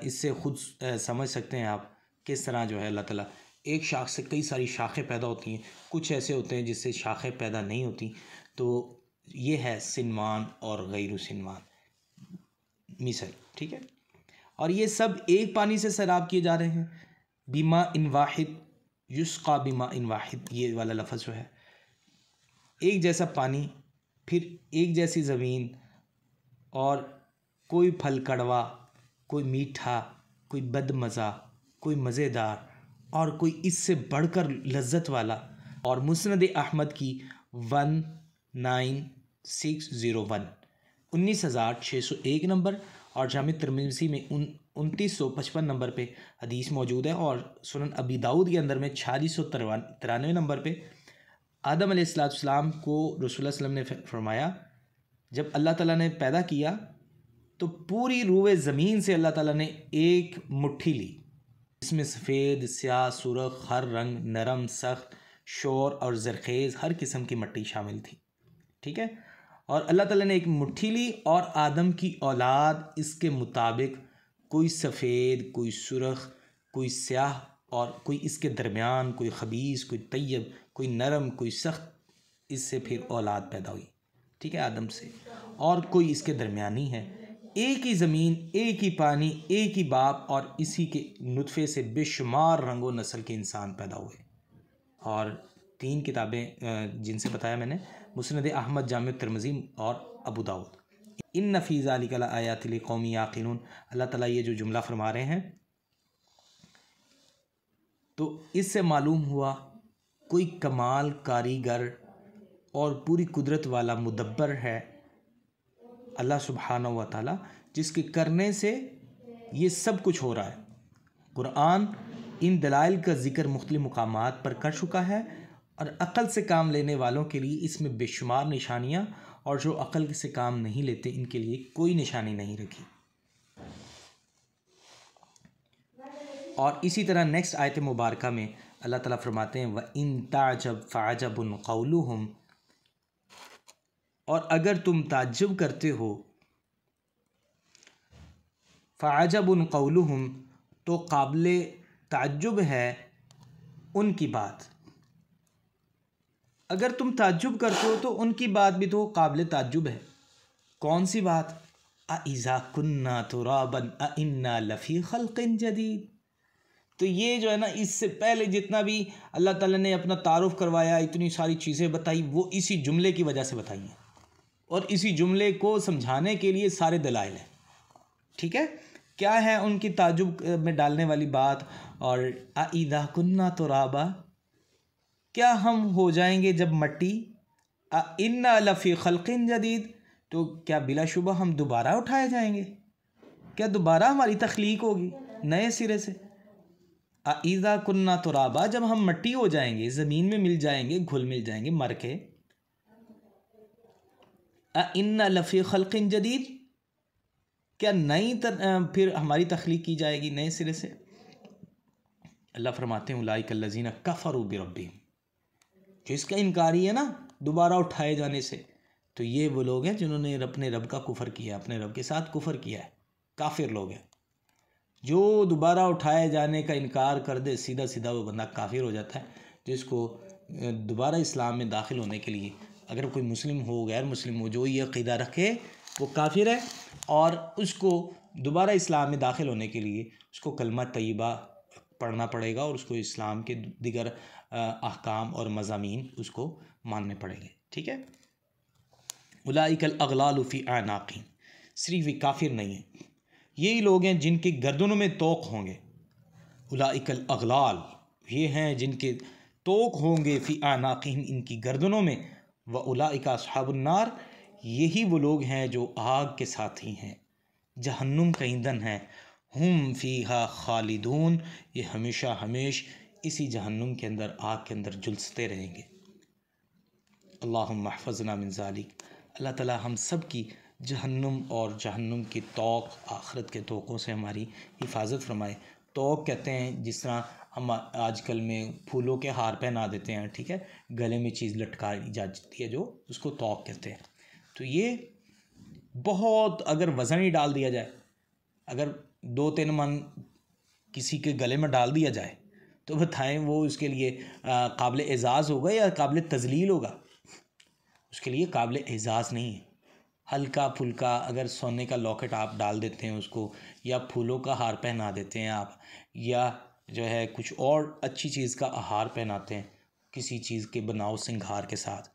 इससे खुद समझ सकते हैं आप किस तरह जो है अल्लाह ताला, एक शाख से कई सारी शाखें पैदा होती हैं, कुछ ऐसे होते हैं जिससे शाखें पैदा नहीं होती। तो ये है सिनवान और गैर सिनवान मिसल। ठीक है, और ये सब एक पानी से सैराब किए जा रहे हैं। बिमा इन वाहिद, युस्क़ा बिमा इन वाहिद, ये वाला लफ्ज़ जो है, एक जैसा पानी, फिर एक जैसी ज़मीन, और कोई फल कड़वा, कोई मीठा, कोई बदमज़ा, कोई मज़ेदार, और कोई इससे बढ़कर लज्जत वाला। और मुस्नद अहमद की 19601 19,601 नंबर, और जामिअ तिर्मिज़ी में 2955 नंबर पे हदीस मौजूद है। और सुनन अबी दाऊद के अंदर में 4693 नंबर पे आदम अलैहिस्सलाम को रसूलुल्लाह सल्लल्लाहु अलैहि वसल्लम ने फरमाया, जब अल्लाह ताला ने पैदा किया तो पूरी रूए ज़मीन से अल्लाह ताला ने एक मुट्ठी ली, इसमें सफ़ेद, स्याह, सुर्ख, हर रंग, नरम, सख्त, शोर और ज़रखेज़ हर किस्म की मिट्टी शामिल थी। ठीक है। और अल्लाह ताला ने एक मुट्ठी ली और आदम की औलाद इसके मुताबिक कोई सफ़ेद, कोई सुर्ख, कोई स्याह और कोई इसके दरमियान, कोई खबीस, कोई तैयब, कोई नरम, कोई सख्त, इससे फिर औलाद पैदा हुई। ठीक है, आदम से। और कोई इसके दरमियानी है। एक ही ज़मीन, एक ही पानी, एक ही बाप और इसी के नुतफ़े से बेशुमार रंगो नस्ल के इंसान पैदा हुए। और 3 किताबें जिनसे बताया मैंने, मुस्नद अहमद, जामे तिरमिज़ी और अबू दाऊद। इन्न फ़ी ज़ालिका लआयात लिक़ौमिन याक़िलून। अल्लाह ताला ये जो जुमला फरमा रहे हैं, तो इससे मालूम हुआ कोई कमाल कारीगर और पूरी कुदरत वाला मुदब्बर है अल्लाह सुब्हानहू व तआला, जिसके करने से ये सब कुछ हो रहा है। कुरान इन दलाइल का ज़िक्र मुख्तलिफ़ मुकामात पर कर चुका है और अक़ल से काम लेने वालों के लिए इसमें बेशुमार निशानियाँ, और जो अक़ल से काम नहीं लेते इनके लिए कोई निशानी नहीं रखी। और इसी तरह नेक्स्ट आयत मुबारका में अल्लाह ताला फरमाते हैं व इन ताजब फ़अजबुन क़ौलुहुम, और अगर तुम ताज्जुब करते हो, फ़अजबुन क़ौलुहुम, तो काबिले ताज्जुब है उनकी बात। अगर तुम ताज्जुब करते हो तो उनकी बात भी तो काबिले ताज्जुब है। कौन सी बात? अइज़ा कुन्ना तुराबन अइन्ना लफ़ी ख़ल्क़िन जदीद। तो ये जो है ना, इससे पहले जितना भी अल्लाह ताला ने अपना तारुफ़ करवाया, इतनी सारी चीज़ें बताई, वो इसी जुमले की वजह से बताई हैं और इसी जुमले को समझाने के लिए सारे दलाइल हैं। ठीक है, क्या है उनकी ताजुब में डालने वाली बात? और अइज़ा कुन्ना तुराबा, क्या हम हो जाएंगे जब मट्टी? अइन्ना लफ़ी ख़ल्क़िन जदीद, तो क्या बिलाशुबा हम दोबारा उठाए जाएंगे? क्या दोबारा हमारी तख्लीक होगी नए सिरे से? अइज़ा कुन्ना तुराबा, जब हम मट्टी हो जाएंगे, ज़मीन में मिल जाएंगे, घुल मिल जाएंगे, मर के। अइन्ना लफ़ी ख़ल्क़िन जदीद, क्या फिर हमारी तख्लीक की जाएगी नए सिरे से? अल्लाह फरमाते हैं उलाइकल्लज़ीना कफ़रू बिरब्बिहिम, जो इसका इनकारी है ना दोबारा उठाए जाने से, तो ये वो लोग हैं जिन्होंने अपने रब का कुफ़र किया, अपने रब के साथ कुफ़र किया है, काफिर लोग हैं। जो दोबारा उठाए जाने का इनकार कर दे, सीधा सीधा वो बंदा काफिर हो जाता है। जिसको दोबारा इस्लाम में दाखिल होने के लिए, अगर कोई मुस्लिम हो, गैर मुस्लिम हो, जो ये अक़ीदा रखे वो काफिर है, और उसको दोबारा इस्लाम में दाखिल होने के लिए उसको कलमा तय्यबा पढ़ना पड़ेगा और उसको इस्लाम के दिगर अहकाम और मज़ामीन उसको मानने पड़ेंगे। ठीक है। उलाइकल अग़लालु फ़ी अनाक़िहिम, सिर्फ ये काफिर नहीं है, यही लोग हैं जिनके गर्दनों में तोक होंगे। उलाइकल अग़लाल, ये हैं जिनके तोक होंगे, फ़ी अनाक़िहिम, इनकी गर्दनों में। व उलाइका अस्हाबुन नार, यही वो लोग हैं जो आग के साथी हैं, जहन्नुम का ईंधन है। हुम फ़ीहा ख़ालिदून, ये हमेशा हमेश इसी जहन्नुम के अंदर, आग के अंदर झुलसते रहेंगे। अल्लाहुम्मा हफ़ज़ना मिन ज़ालिक, अल्लाह ताला हम सब की जहन्नुम और जहन्नुम की तौक, आखिरत के तौक़ों से हमारी हिफाजत फरमाए। तौक कहते हैं जिस तरह हम आजकल में फूलों के हार पहना देते हैं, ठीक है, गले में चीज़ लटकाई जाती है जो, उसको तौक कहते हैं। तो ये बहुत, अगर वज़न ही डाल दिया जाए, अगर 2-3 मन किसी के गले में डाल दिया जाए, तो बताएं वो उसके लिए काबिल एज़ाज़ होगा या काबिल तज़लील होगा? उसके लिए काबिल एज़ाज़ नहीं है। हल्का फुल्का अगर सोने का लॉकेट आप डाल देते हैं उसको, या फूलों का हार पहना देते हैं आप, या जो है कुछ और अच्छी चीज़ का हार पहनाते हैं किसी चीज़ के बनाओ सिंगार के साथ,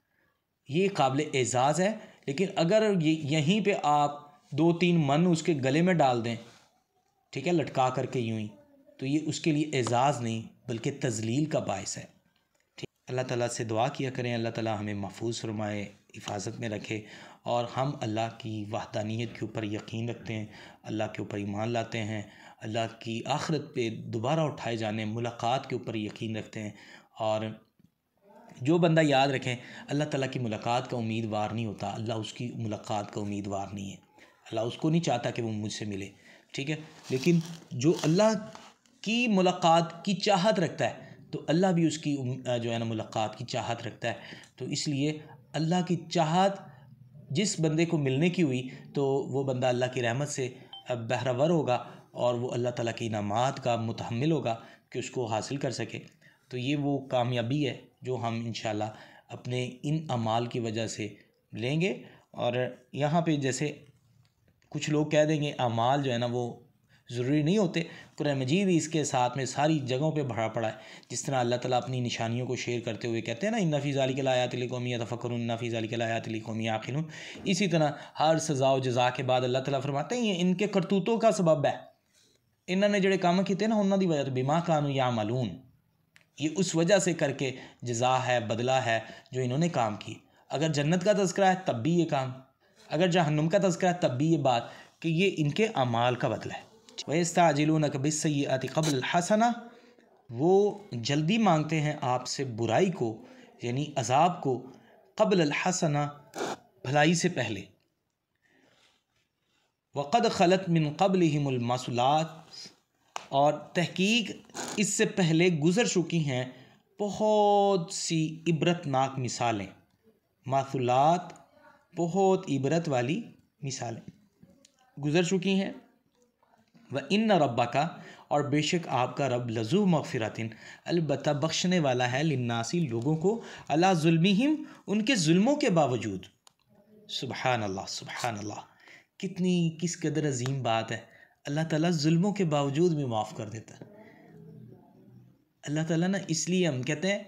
ये काबिल एज़ाज़ है। लेकिन अगर ये यहीं पे आप 2-3 मन उसके गले में डाल दें, ठीक है, लटका करके यूं ही, तो ये उसके लिए एज़ाज़ नहीं बल्कि तज़लील का बायस है। ठीक, अल्लाह ताला से दुआ किया करें, अल्लाह ताला हमें महफूज फरमाए, हिफाजत में रखे, और हम अल्लाह की वहदानियत के ऊपर यकीन रखते हैं, अल्लाह के ऊपर ईमान लाते हैं, अल्लाह की आखिरत पे दोबारा उठाए जाने, मुलाकात के ऊपर यकीन रखते हैं। और जो बंदा याद रखें, अल्लाह ताला की मुलाकात का उम्मीदवार नहीं होता, अल्लाह उसकी मुलाकात का उम्मीदवार नहीं है, अल्लाह उसको नहीं चाहता कि वो मुझसे मिले, ठीक है। लेकिन जो अल्लाह की मुलाकात की चाहत रखता है तो अल्लाह भी उसकी जो है ना मुलाकात की चाहत रखता है। तो इसलिए अल्लाह की चाहत जिस बंदे को मिलने की हुई तो वो बंदा अल्लाह की रहमत से बहरावर होगा और वो अल्लाह ताला की इनामात का मुतहम्मिल होगा कि उसको हासिल कर सके। तो ये वो कामयाबी है जो हम इंशाल्लाह अपने इन अमाल की वजह से लेंगे। और यहाँ पे जैसे कुछ लोग कह देंगे अमाल जो है ना वो ज़रूरी नहीं होते, कुरान मजीद ही इसके साथ में सारी जगहों पे भरा पड़ा है। जिस तरह अल्लाह ताला अपनी निशानियों को शेयर करते हुए कहते हैं ना, इन्ना फ़ी ज़ालिका लायातिन लिक़ौमिन यतफ़क्करून, इन्ना फ़ी ज़ालिका लायातिन लिक़ौमिन याक़िलून। इसी तरह हर सज़ा व जज़ा के बाद अल्लाह ताला फरमाते हैं ये इनके करतूतों का सबब है, इन्होंने जिहड़े काम कीते ना उन्हां दी वजह तो बिमा कानू यामलून, ये उस वजह से करके जज़ा है, बदला है जो इन्होंने काम की। अगर जन्नत का तज़किरा है तब भी ये काम, अगर जहन्नुम का तज़किरा है तब भी ये बात कि ये इनके अमाल का बदला है। वयस्तअजिलूनक बिस्सय्यिअति क़ब्ल हसना, वो जल्दी मांगते हैं आपसे बुराई को यानी अजाब को, क़ब्ल हसना भलाई से पहले। वक़द खलत मिन क़ब्लिहिमुल मसलात, और तहकीक इससे पहले गुज़र चुकी हैं बहुत सी इबरतनाक मिसालें। मासुलात बहुत इबरत वाली मिसालें गुज़र चुकी हैं। व इन्न रब्बका, और बेशक आपका रब लज़ू मग़फ़िरतिन, अलबत्ता बख्शने वाला है, लिन्नासी लोगों को, अला ज़ुल्मिहिम उनके जुल्मों के बावजूद। सुबहान अल्लाह, सुबहान अल्लाह, किस कदर अजीम बात है। अल्लाह ताला जुल्मों के बावजूद भी माफ़ कर देता है। अल्लाह ताला ना, इसलिए हम कहते हैं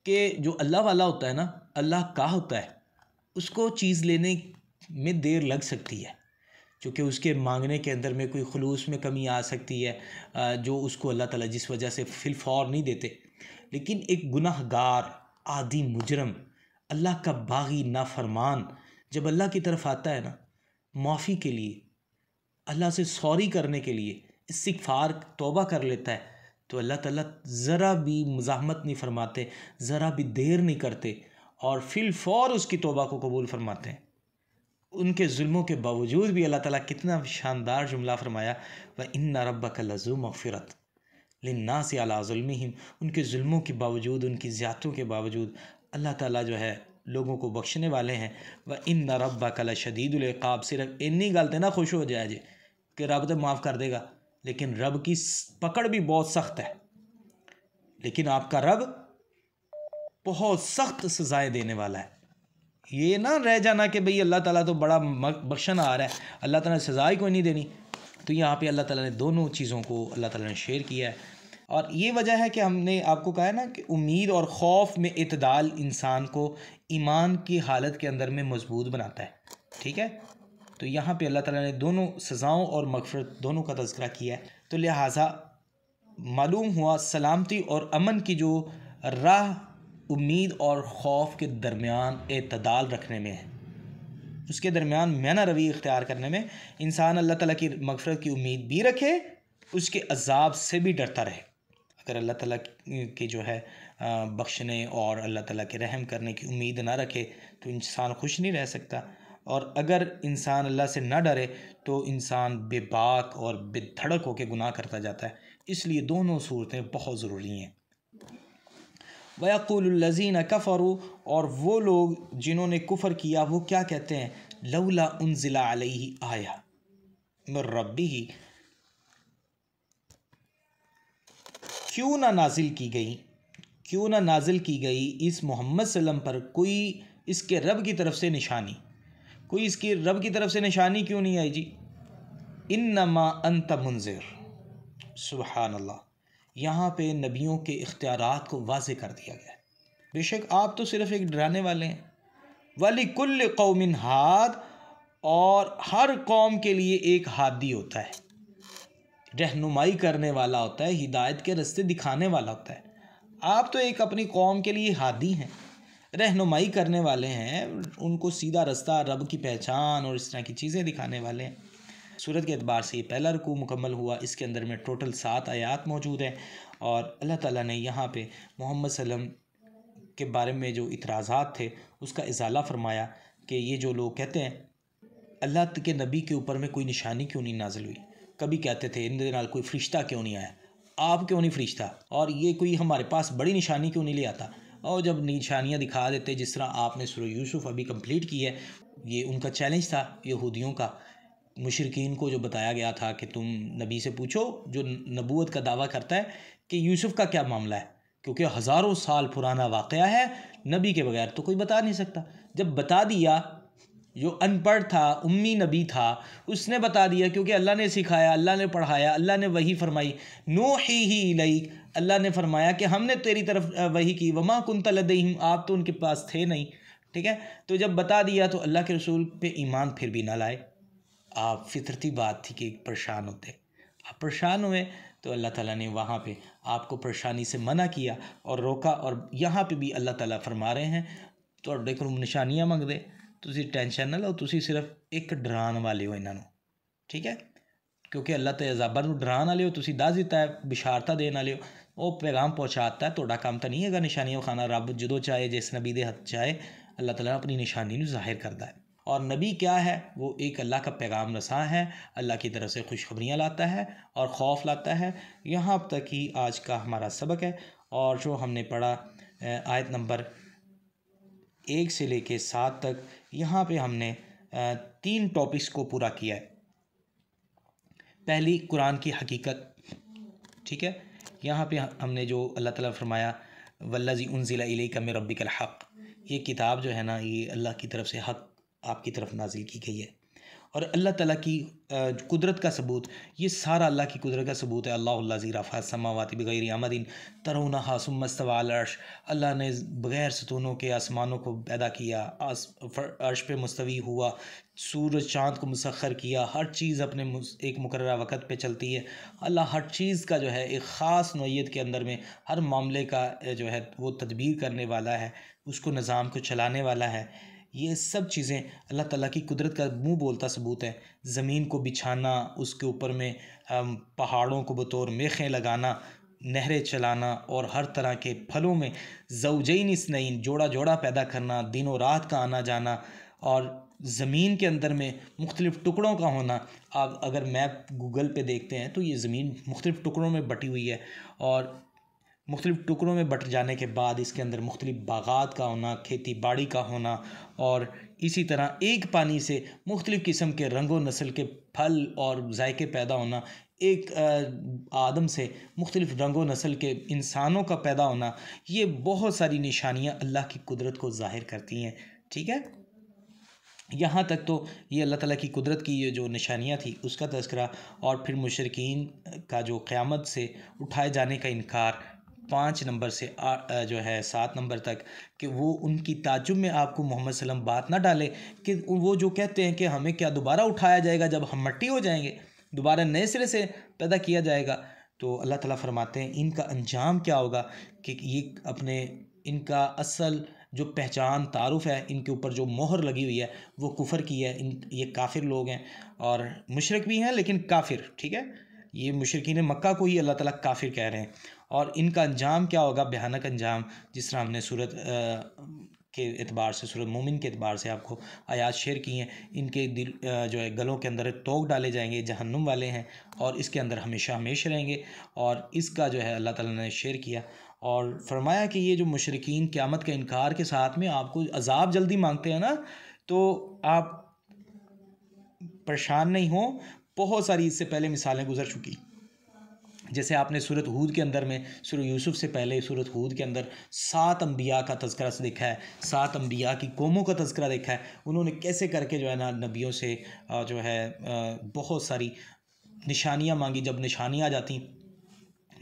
कि जो अल्लाह वाला होता है ना, अल्लाह का होता है, उसको चीज़ लेने में देर लग सकती है क्योंकि उसके मांगने के अंदर में कोई खुलूस में कमी आ सकती है, जो उसको अल्लाह ताला जिस वजह से फिल फौर नहीं देते। लेकिन एक गुनाहगार, आदी मुजरम, अल्लाह का बागी नाफरमान जब अल्लाह की तरफ आता है ना माफ़ी के लिए, अल्लाह से सॉरी करने के लिए, इस्तिग़फ़ार तौबा कर लेता है, तो अल्लाह ताला ज़रा भी मुज़ाहमत नहीं फरमाते, ज़रा भी देर नहीं करते और फिल फौर उसकी तौबा को कबूल फरमाते हैं। उनके जुल्मों के बावजूद भी अल्लाह ताला कितना शानदार जुमला फरमाया, व इन्ना रब्बका लज़ू मग़फ़िरत लिन्नासी अला ज़ुल्मिहिम, उनके जुल्मों के बावजूद, उनकी ज़्यादतियों के बावजूद अल्लाह ताला जो है लोगों को बख्शने वाले हैं। व इन्ना रब्बका लशदीदुल इक़ाब, सिर्फ इन्नी गल ते ना खुश हो जाए जी कि रब तो माफ़ कर देगा, लेकिन रब की पकड़ भी बहुत सख्त है। लेकिन आपका रब बहुत सख्त सज़ाएँ देने वाला है। ये ना रह जाना कि भाई अल्लाह ताला तो बड़ा बख्शन आ रहा है, अल्लाह ताला ने सज़ा ही कोई नहीं देनी। तो यहाँ पे अल्लाह ताला ने दोनों चीज़ों को अल्लाह ताला ने शेयर किया है। और ये वजह है कि हमने आपको कहा है ना कि उम्मीद और खौफ में इत्दाल इंसान को ईमान की हालत के अंदर में मजबूत बनाता है। ठीक है, तो यहाँ पे अल्लाह ताला ने दोनों सज़ाओं और मग़फ़िरत दोनों का तज़किरा किया है। तो लिहाजा मालूम हुआ सलामती और अमन की जो राह उम्मीद और खौफ के दरमियान इत्दाल रखने में है, उसके दरमियान मैना रवि इख्तियार करने में इंसान अल्लाह ताला की मग़फ़िरत की उम्मीद भी रखे, उसके अज़ाब से भी डरता रहे। अगर अल्लाह ताला की जो है बख्शने और अल्लाह ताला के रहम करने की उम्मीद ना रखे तो इंसान खुश नहीं रह सकता। और अगर इंसान अल्लाह से ना डरे तो इंसान बेबाक और बेधड़क होकर गुनाह करता जाता है। इसलिए दोनों सूरतें बहुत ज़रूरी हैं। वयक़ूलुल्लज़ीन कफ़रू, और वो लोग जिन्होंने कुफ़र किया वो क्या कहते हैं, लौला उन्ज़िला अलैहि आया मिर रब्बिही, क्यों ना नाजिल की गई, क्यों ना नाजिल की गई इस मोहम्मद सल्लम पर कोई इसके रब की तरफ से निशानी, कोई इसकी रब की तरफ से निशानी क्यों नहीं आई जी। इन्नमा अंत मुंज़िर, सुबहान अल्लाह, यहाँ पे नबियों के इख्तियारात को वाज़े कर दिया गया है। बेशक आप तो सिर्फ़ एक डराने वाले हैं। वली कुल्ल कौमिन हाद, और हर कौम के लिए एक हादी होता है, रहनुमाई करने वाला होता है, हिदायत के रास्ते दिखाने वाला होता है। आप तो एक अपनी कौम के लिए हादी हैं, रहनुमाई करने वाले हैं, उनको सीधा रास्ता, रब की पहचान और इस तरह की चीज़ें दिखाने वाले हैं। सूरत के एतबार से ये पहला रुकू मुकम्मल हुआ। इसके अंदर में टोटल 7 आयात मौजूद हैं और अल्लाह ताला ने यहाँ पे मोहम्मद सल्लम के बारे में जो इतराज़ात थे उसका इज़ाला फ़रमाया कि ये जो लोग कहते हैं अल्लाह के नबी के ऊपर में कोई निशानी क्यों नहीं नाजिल हुई, कभी कहते थे इनके नाल कोई फ़रिश्ता क्यों नहीं आया, आप क्यों नहीं फरिश्ता, और ये कोई हमारे पास बड़ी निशानी क्यों नहीं ले आता। और जब निशानियाँ दिखा देते, जिस तरह आपने सूरह यूसुफ अभी कंप्लीट की है, ये उनका चैलेंज था यहूदियों का, मुशरिकीन को जो बताया गया था कि तुम नबी से पूछो जो नबूवत का दावा करता है कि यूसुफ का क्या मामला है, क्योंकि हज़ारों साल पुराना वाक़या है, नबी के बगैर तो कोई बता नहीं सकता। जब बता दिया, जो अनपढ़ था, उम्मी नबी था, उसने बता दिया, क्योंकि अल्लाह ने सिखाया, अल्लाह ने पढ़ाया, अल्लाह ने वही फरमाई, नूही इलैक, अल्लाह ने फरमाया कि हमने तेरी तरफ वही की, वमा कुन्त लदैहिम, आप तो उनके पास थे नहीं। ठीक है, तो जब बता दिया तो अल्लाह के रसूल पे ईमान फिर भी ना लाए। आप फितरती बात थी कि परेशान होते, आप परेशान हुए तो अल्लाह ताला ने वहाँ पे आपको परेशानी से मना किया और रोका। और यहाँ पे भी अल्लाह ताला फरमा रहे हैं ਤੁਹਾਡੇ ਕੋਲ ਨਿਸ਼ਾਨੀਆਂ ਮੰਗਦੇ, ਤੁਸੀਂ ਟੈਨਸ਼ਨ ਨਾ ਲਓ, ਤੁਸੀਂ ਸਿਰਫ ਇੱਕ ਡਰਾਉਣ ਵਾਲੇ ਹੋ ਇਹਨਾਂ ਨੂੰ। ਠੀਕ ਹੈ, ਕਿਉਂਕਿ ਅੱਲਾਹ ਤੇ ਅਜ਼ਾਬਾਂ ਨੂੰ ਡਰਾਉਣ ਵਾਲੇ ਹੋ, ਤੁਸੀਂ ਦੱਸ ਦਿੱਤਾ ਹੈ, ਬਿਸ਼ਾਰਤਾਂ ਦੇਣ ਵਾਲੇ ਹੋ, ਉਹ ਪੈਗਾਮ ਪਹੁੰਚਾਤਾ। ਤੁਹਾਡਾ ਕੰਮ ਤਾਂ ਨਹੀਂ ਹੈਗਾ ਨਿਸ਼ਾਨੀਆਂ ਵਿਖਾਉਣਾ। ਰੱਬ ਜਦੋਂ ਚਾਹੇ, ਜਿਸ ਨਬੀ ਦੇ ਹੱਥ ਚਾਹੇ, अल्लाह ताला अपनी निशानी को ज़ाहिर करता है। और नबी क्या है, वो एक अल्लाह का पैगाम रसा है, अल्लाह की तरफ से खुशखबरियाँ लाता है और ख़ौफ लाता है। यहाँ तक ही आज का हमारा सबक है। और जो हमने पढ़ा आयत नंबर 1 से लेके 7 तक, यहाँ पे हमने 3 टॉपिक्स को पूरा किया है। पहली, कुरान की हकीकत। ठीक है, यहाँ पे हमने जो अल्लाह ताला फरमाया, वल्लज़ी उन्ज़िला इलैका मिन रब्बिकल हक़, ये किताब जो है ना, ये अल्लाह की तरफ से हक़ आपकी तरफ नाजिल की गई है। और अल्लाह ताला की कुदरत का सबूत, ये सारा अल्लाह की कुदरत का सबूत है। अल्लाहुल्लज़ी रफ़अ अस्समावाति बिग़ैरि अमदिन तरौनहा सुम्मा इस्तवा अल अर्श, अल्लाह ने बग़ैर सतूनों के आसमानों को पैदा किया, अर्श पे मुस्तवी हुआ, सूरज चाँद को मुसख्खर किया, हर चीज़ अपने एक मुकर्ररा वक़्त पे चलती है। अल्लाह हर चीज़ का जो है एक ख़ास नौइयत के अंदर में हर मामले का जो है वो तदबीर करने वाला है, उसको निज़ाम को चलाने वाला है। ये सब चीज़ें अल्लाह ताला की कुदरत का मुँह बोलता सबूत है। ज़मीन को बिछाना, उसके ऊपर में पहाड़ों को बतौर मेखें लगाना, नहरें चलाना, और हर तरह के फलों में ज़ौजैन इस्नैन, जोड़ा जोड़ा पैदा करना, दिन और रात का आना जाना, और ज़मीन के अंदर में मुख्तलिफ़ टुकड़ों का होना। आप अगर मैप गूगल पे देखते हैं तो ये ज़मीन मुख्तलिफ़ टुकड़ों में बटी हुई है, और मुख्तलिफ़ टुकड़ों में बट जाने के बाद इसके अंदर मुख्तलिफ़ बागात का होना, खेती बाड़ी का होना, और इसी तरह एक पानी से मुख्तलिफ़ किस्म के रंगो नस्ल के फल और जायके पैदा होना, एक आदम से मुख्तलिफ़ रंगो नस्ल के इंसानों का पैदा होना। ये बहुत सारी निशानियाँ अल्लाह की कुदरत को ज़ाहिर करती हैं। ठीक है, यहाँ तक तो ये अल्लाह ताला की कुदरत की ये जो निशानियाँ थी उसका तज़किरा। और फिर मुशरिकीन का जो क़यामत से उठाए जाने का इनकार, 5 नंबर से जो है 7 नंबर तक, कि वो उनकी ताज्जुब में आपको मोहम्मद सल्लम बात ना डाले कि वो जो कहते हैं कि हमें क्या दोबारा उठाया जाएगा जब हम मट्टी हो जाएंगे, दोबारा नए सिरे से पैदा किया जाएगा। तो अल्लाह ताला फरमाते हैं इनका अंजाम क्या होगा, कि ये अपने, इनका असल जो पहचान तारुफ है, इनके ऊपर जो मोहर लगी हुई है वो कुफ़र की है। ये काफिर लोग हैं और मुशरिक भी हैं लेकिन काफिर। ठीक है, ये मुशरिकीन मक्का को ही अल्लाह ताला काफिर कह रहे हैं। और इनका अंजाम क्या होगा, भयानक अंजाम, जिस तरह हमने सूरत के एतबार से, सूरत मोमिन के एतबार से आपको आयात शेयर की हैं। इनके दिल जो है गलों के अंदर तोक डाले जाएंगे, जहन्नुम वाले हैं, और इसके अंदर हमेशा हमेशा रहेंगे। और इसका जो है अल्लाह ताला ने शेयर किया और फरमाया कि ये जो मुशरिकीन क़यामत के इनकार के साथ में आपको अज़ाब जल्दी मांगते हैं ना, तो आप परेशान नहीं हो। बहुत सारी इससे पहले मिसालें गुजर चुकी, जैसे आपने सूरत हूद के अंदर में, सूरत यूसुफ से पहले सूरत हूद के अंदर 7 अंबिया का तज़किरा देखा है, 7 अंबिया की कौमों का तज़किरा देखा है। उन्होंने कैसे करके जो है ना नबियों से जो है बहुत सारी निशानियाँ मांगी। जब निशानियाँ आ जाती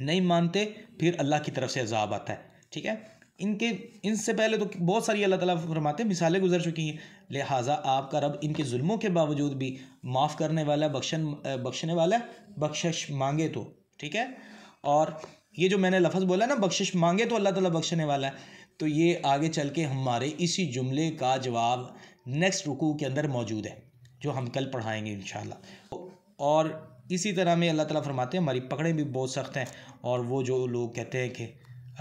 नहीं मानते, फिर अल्लाह की तरफ से अज़ाब आता है। ठीक है, इनसे पहले तो बहुत सारी अल्लाह ताला फरमाते हैं मिसालें गुजर चुकी हैं। लिहाजा आपका रब इनके जुल्मों के बावजूद भी माफ़ करने वाला, बख्शने वाला, बख्शिश मांगे तो। ठीक है, और ये जो मैंने लफ्ज़ बोला ना, बख्शिश मांगे तो अल्लाह ताला बख्शने वाला है, तो ये आगे चल के हमारे इसी जुमले का जवाब नेक्स्ट रुकू के अंदर मौजूद है, जो हम कल पढ़ाएंगे इंशाअल्लाह। और इसी तरह में अल्लाह ताला फरमाते हैं हमारी पकड़ें भी बहुत सख्त हैं। और वो जो लोग कहते हैं कि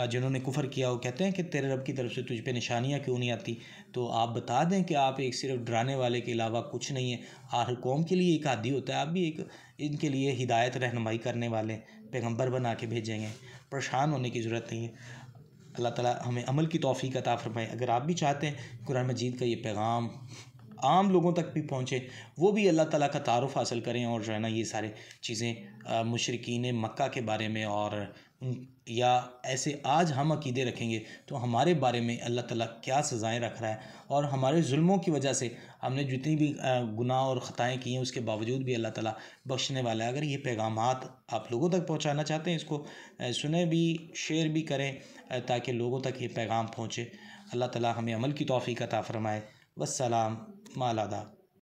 जिन्होंने कुफ़र किया वो कहते हैं कि तेरे रब की तरफ से तुझ पे निशानियाँ क्यों नहीं आती। तो आप बता दें कि आप एक सिर्फ डराने वाले के अलावा कुछ नहीं है। हर कौम के लिए एक आदी होता है, आप भी एक इनके लिए हिदायत रहनुमाई करने वाले पैगंबर बना के भेजेंगे। परेशान होने की ज़रूरत नहीं है। अल्लाह ताला हमें अमल की तौफ़ीक अता फ़रमाए। अगर आप भी चाहते हैं कुरान मजीद का ये पैगाम आम लोगों तक भी पहुँचे, वो भी अल्लाह ताला का तारुफ़ हासिल करें और जो है ना ये सारे चीज़ें मुशरिकीन मक्का के बारे में और या ऐसे आज हम अकीदे रखेंगे तो हमारे बारे में अल्लाह ताला क्या सज़ाएँ रख रहा है, और हमारे जुल्मों की वजह से हमने जितनी भी गुनाह और ख़ताएँ की हैं उसके बावजूद भी अल्लाह ताला बख्शने वाला है। अगर ये पैगामात आप लोगों तक पहुँचाना चाहते हैं, इसको सुने भी, शेयर भी करें ताकि लोगों तक ये पैगाम पहुँचे। अल्लाह ताला हमें अमल की तौफ़ीक अता फ़रमाए। वस्सलाम माल आदाब।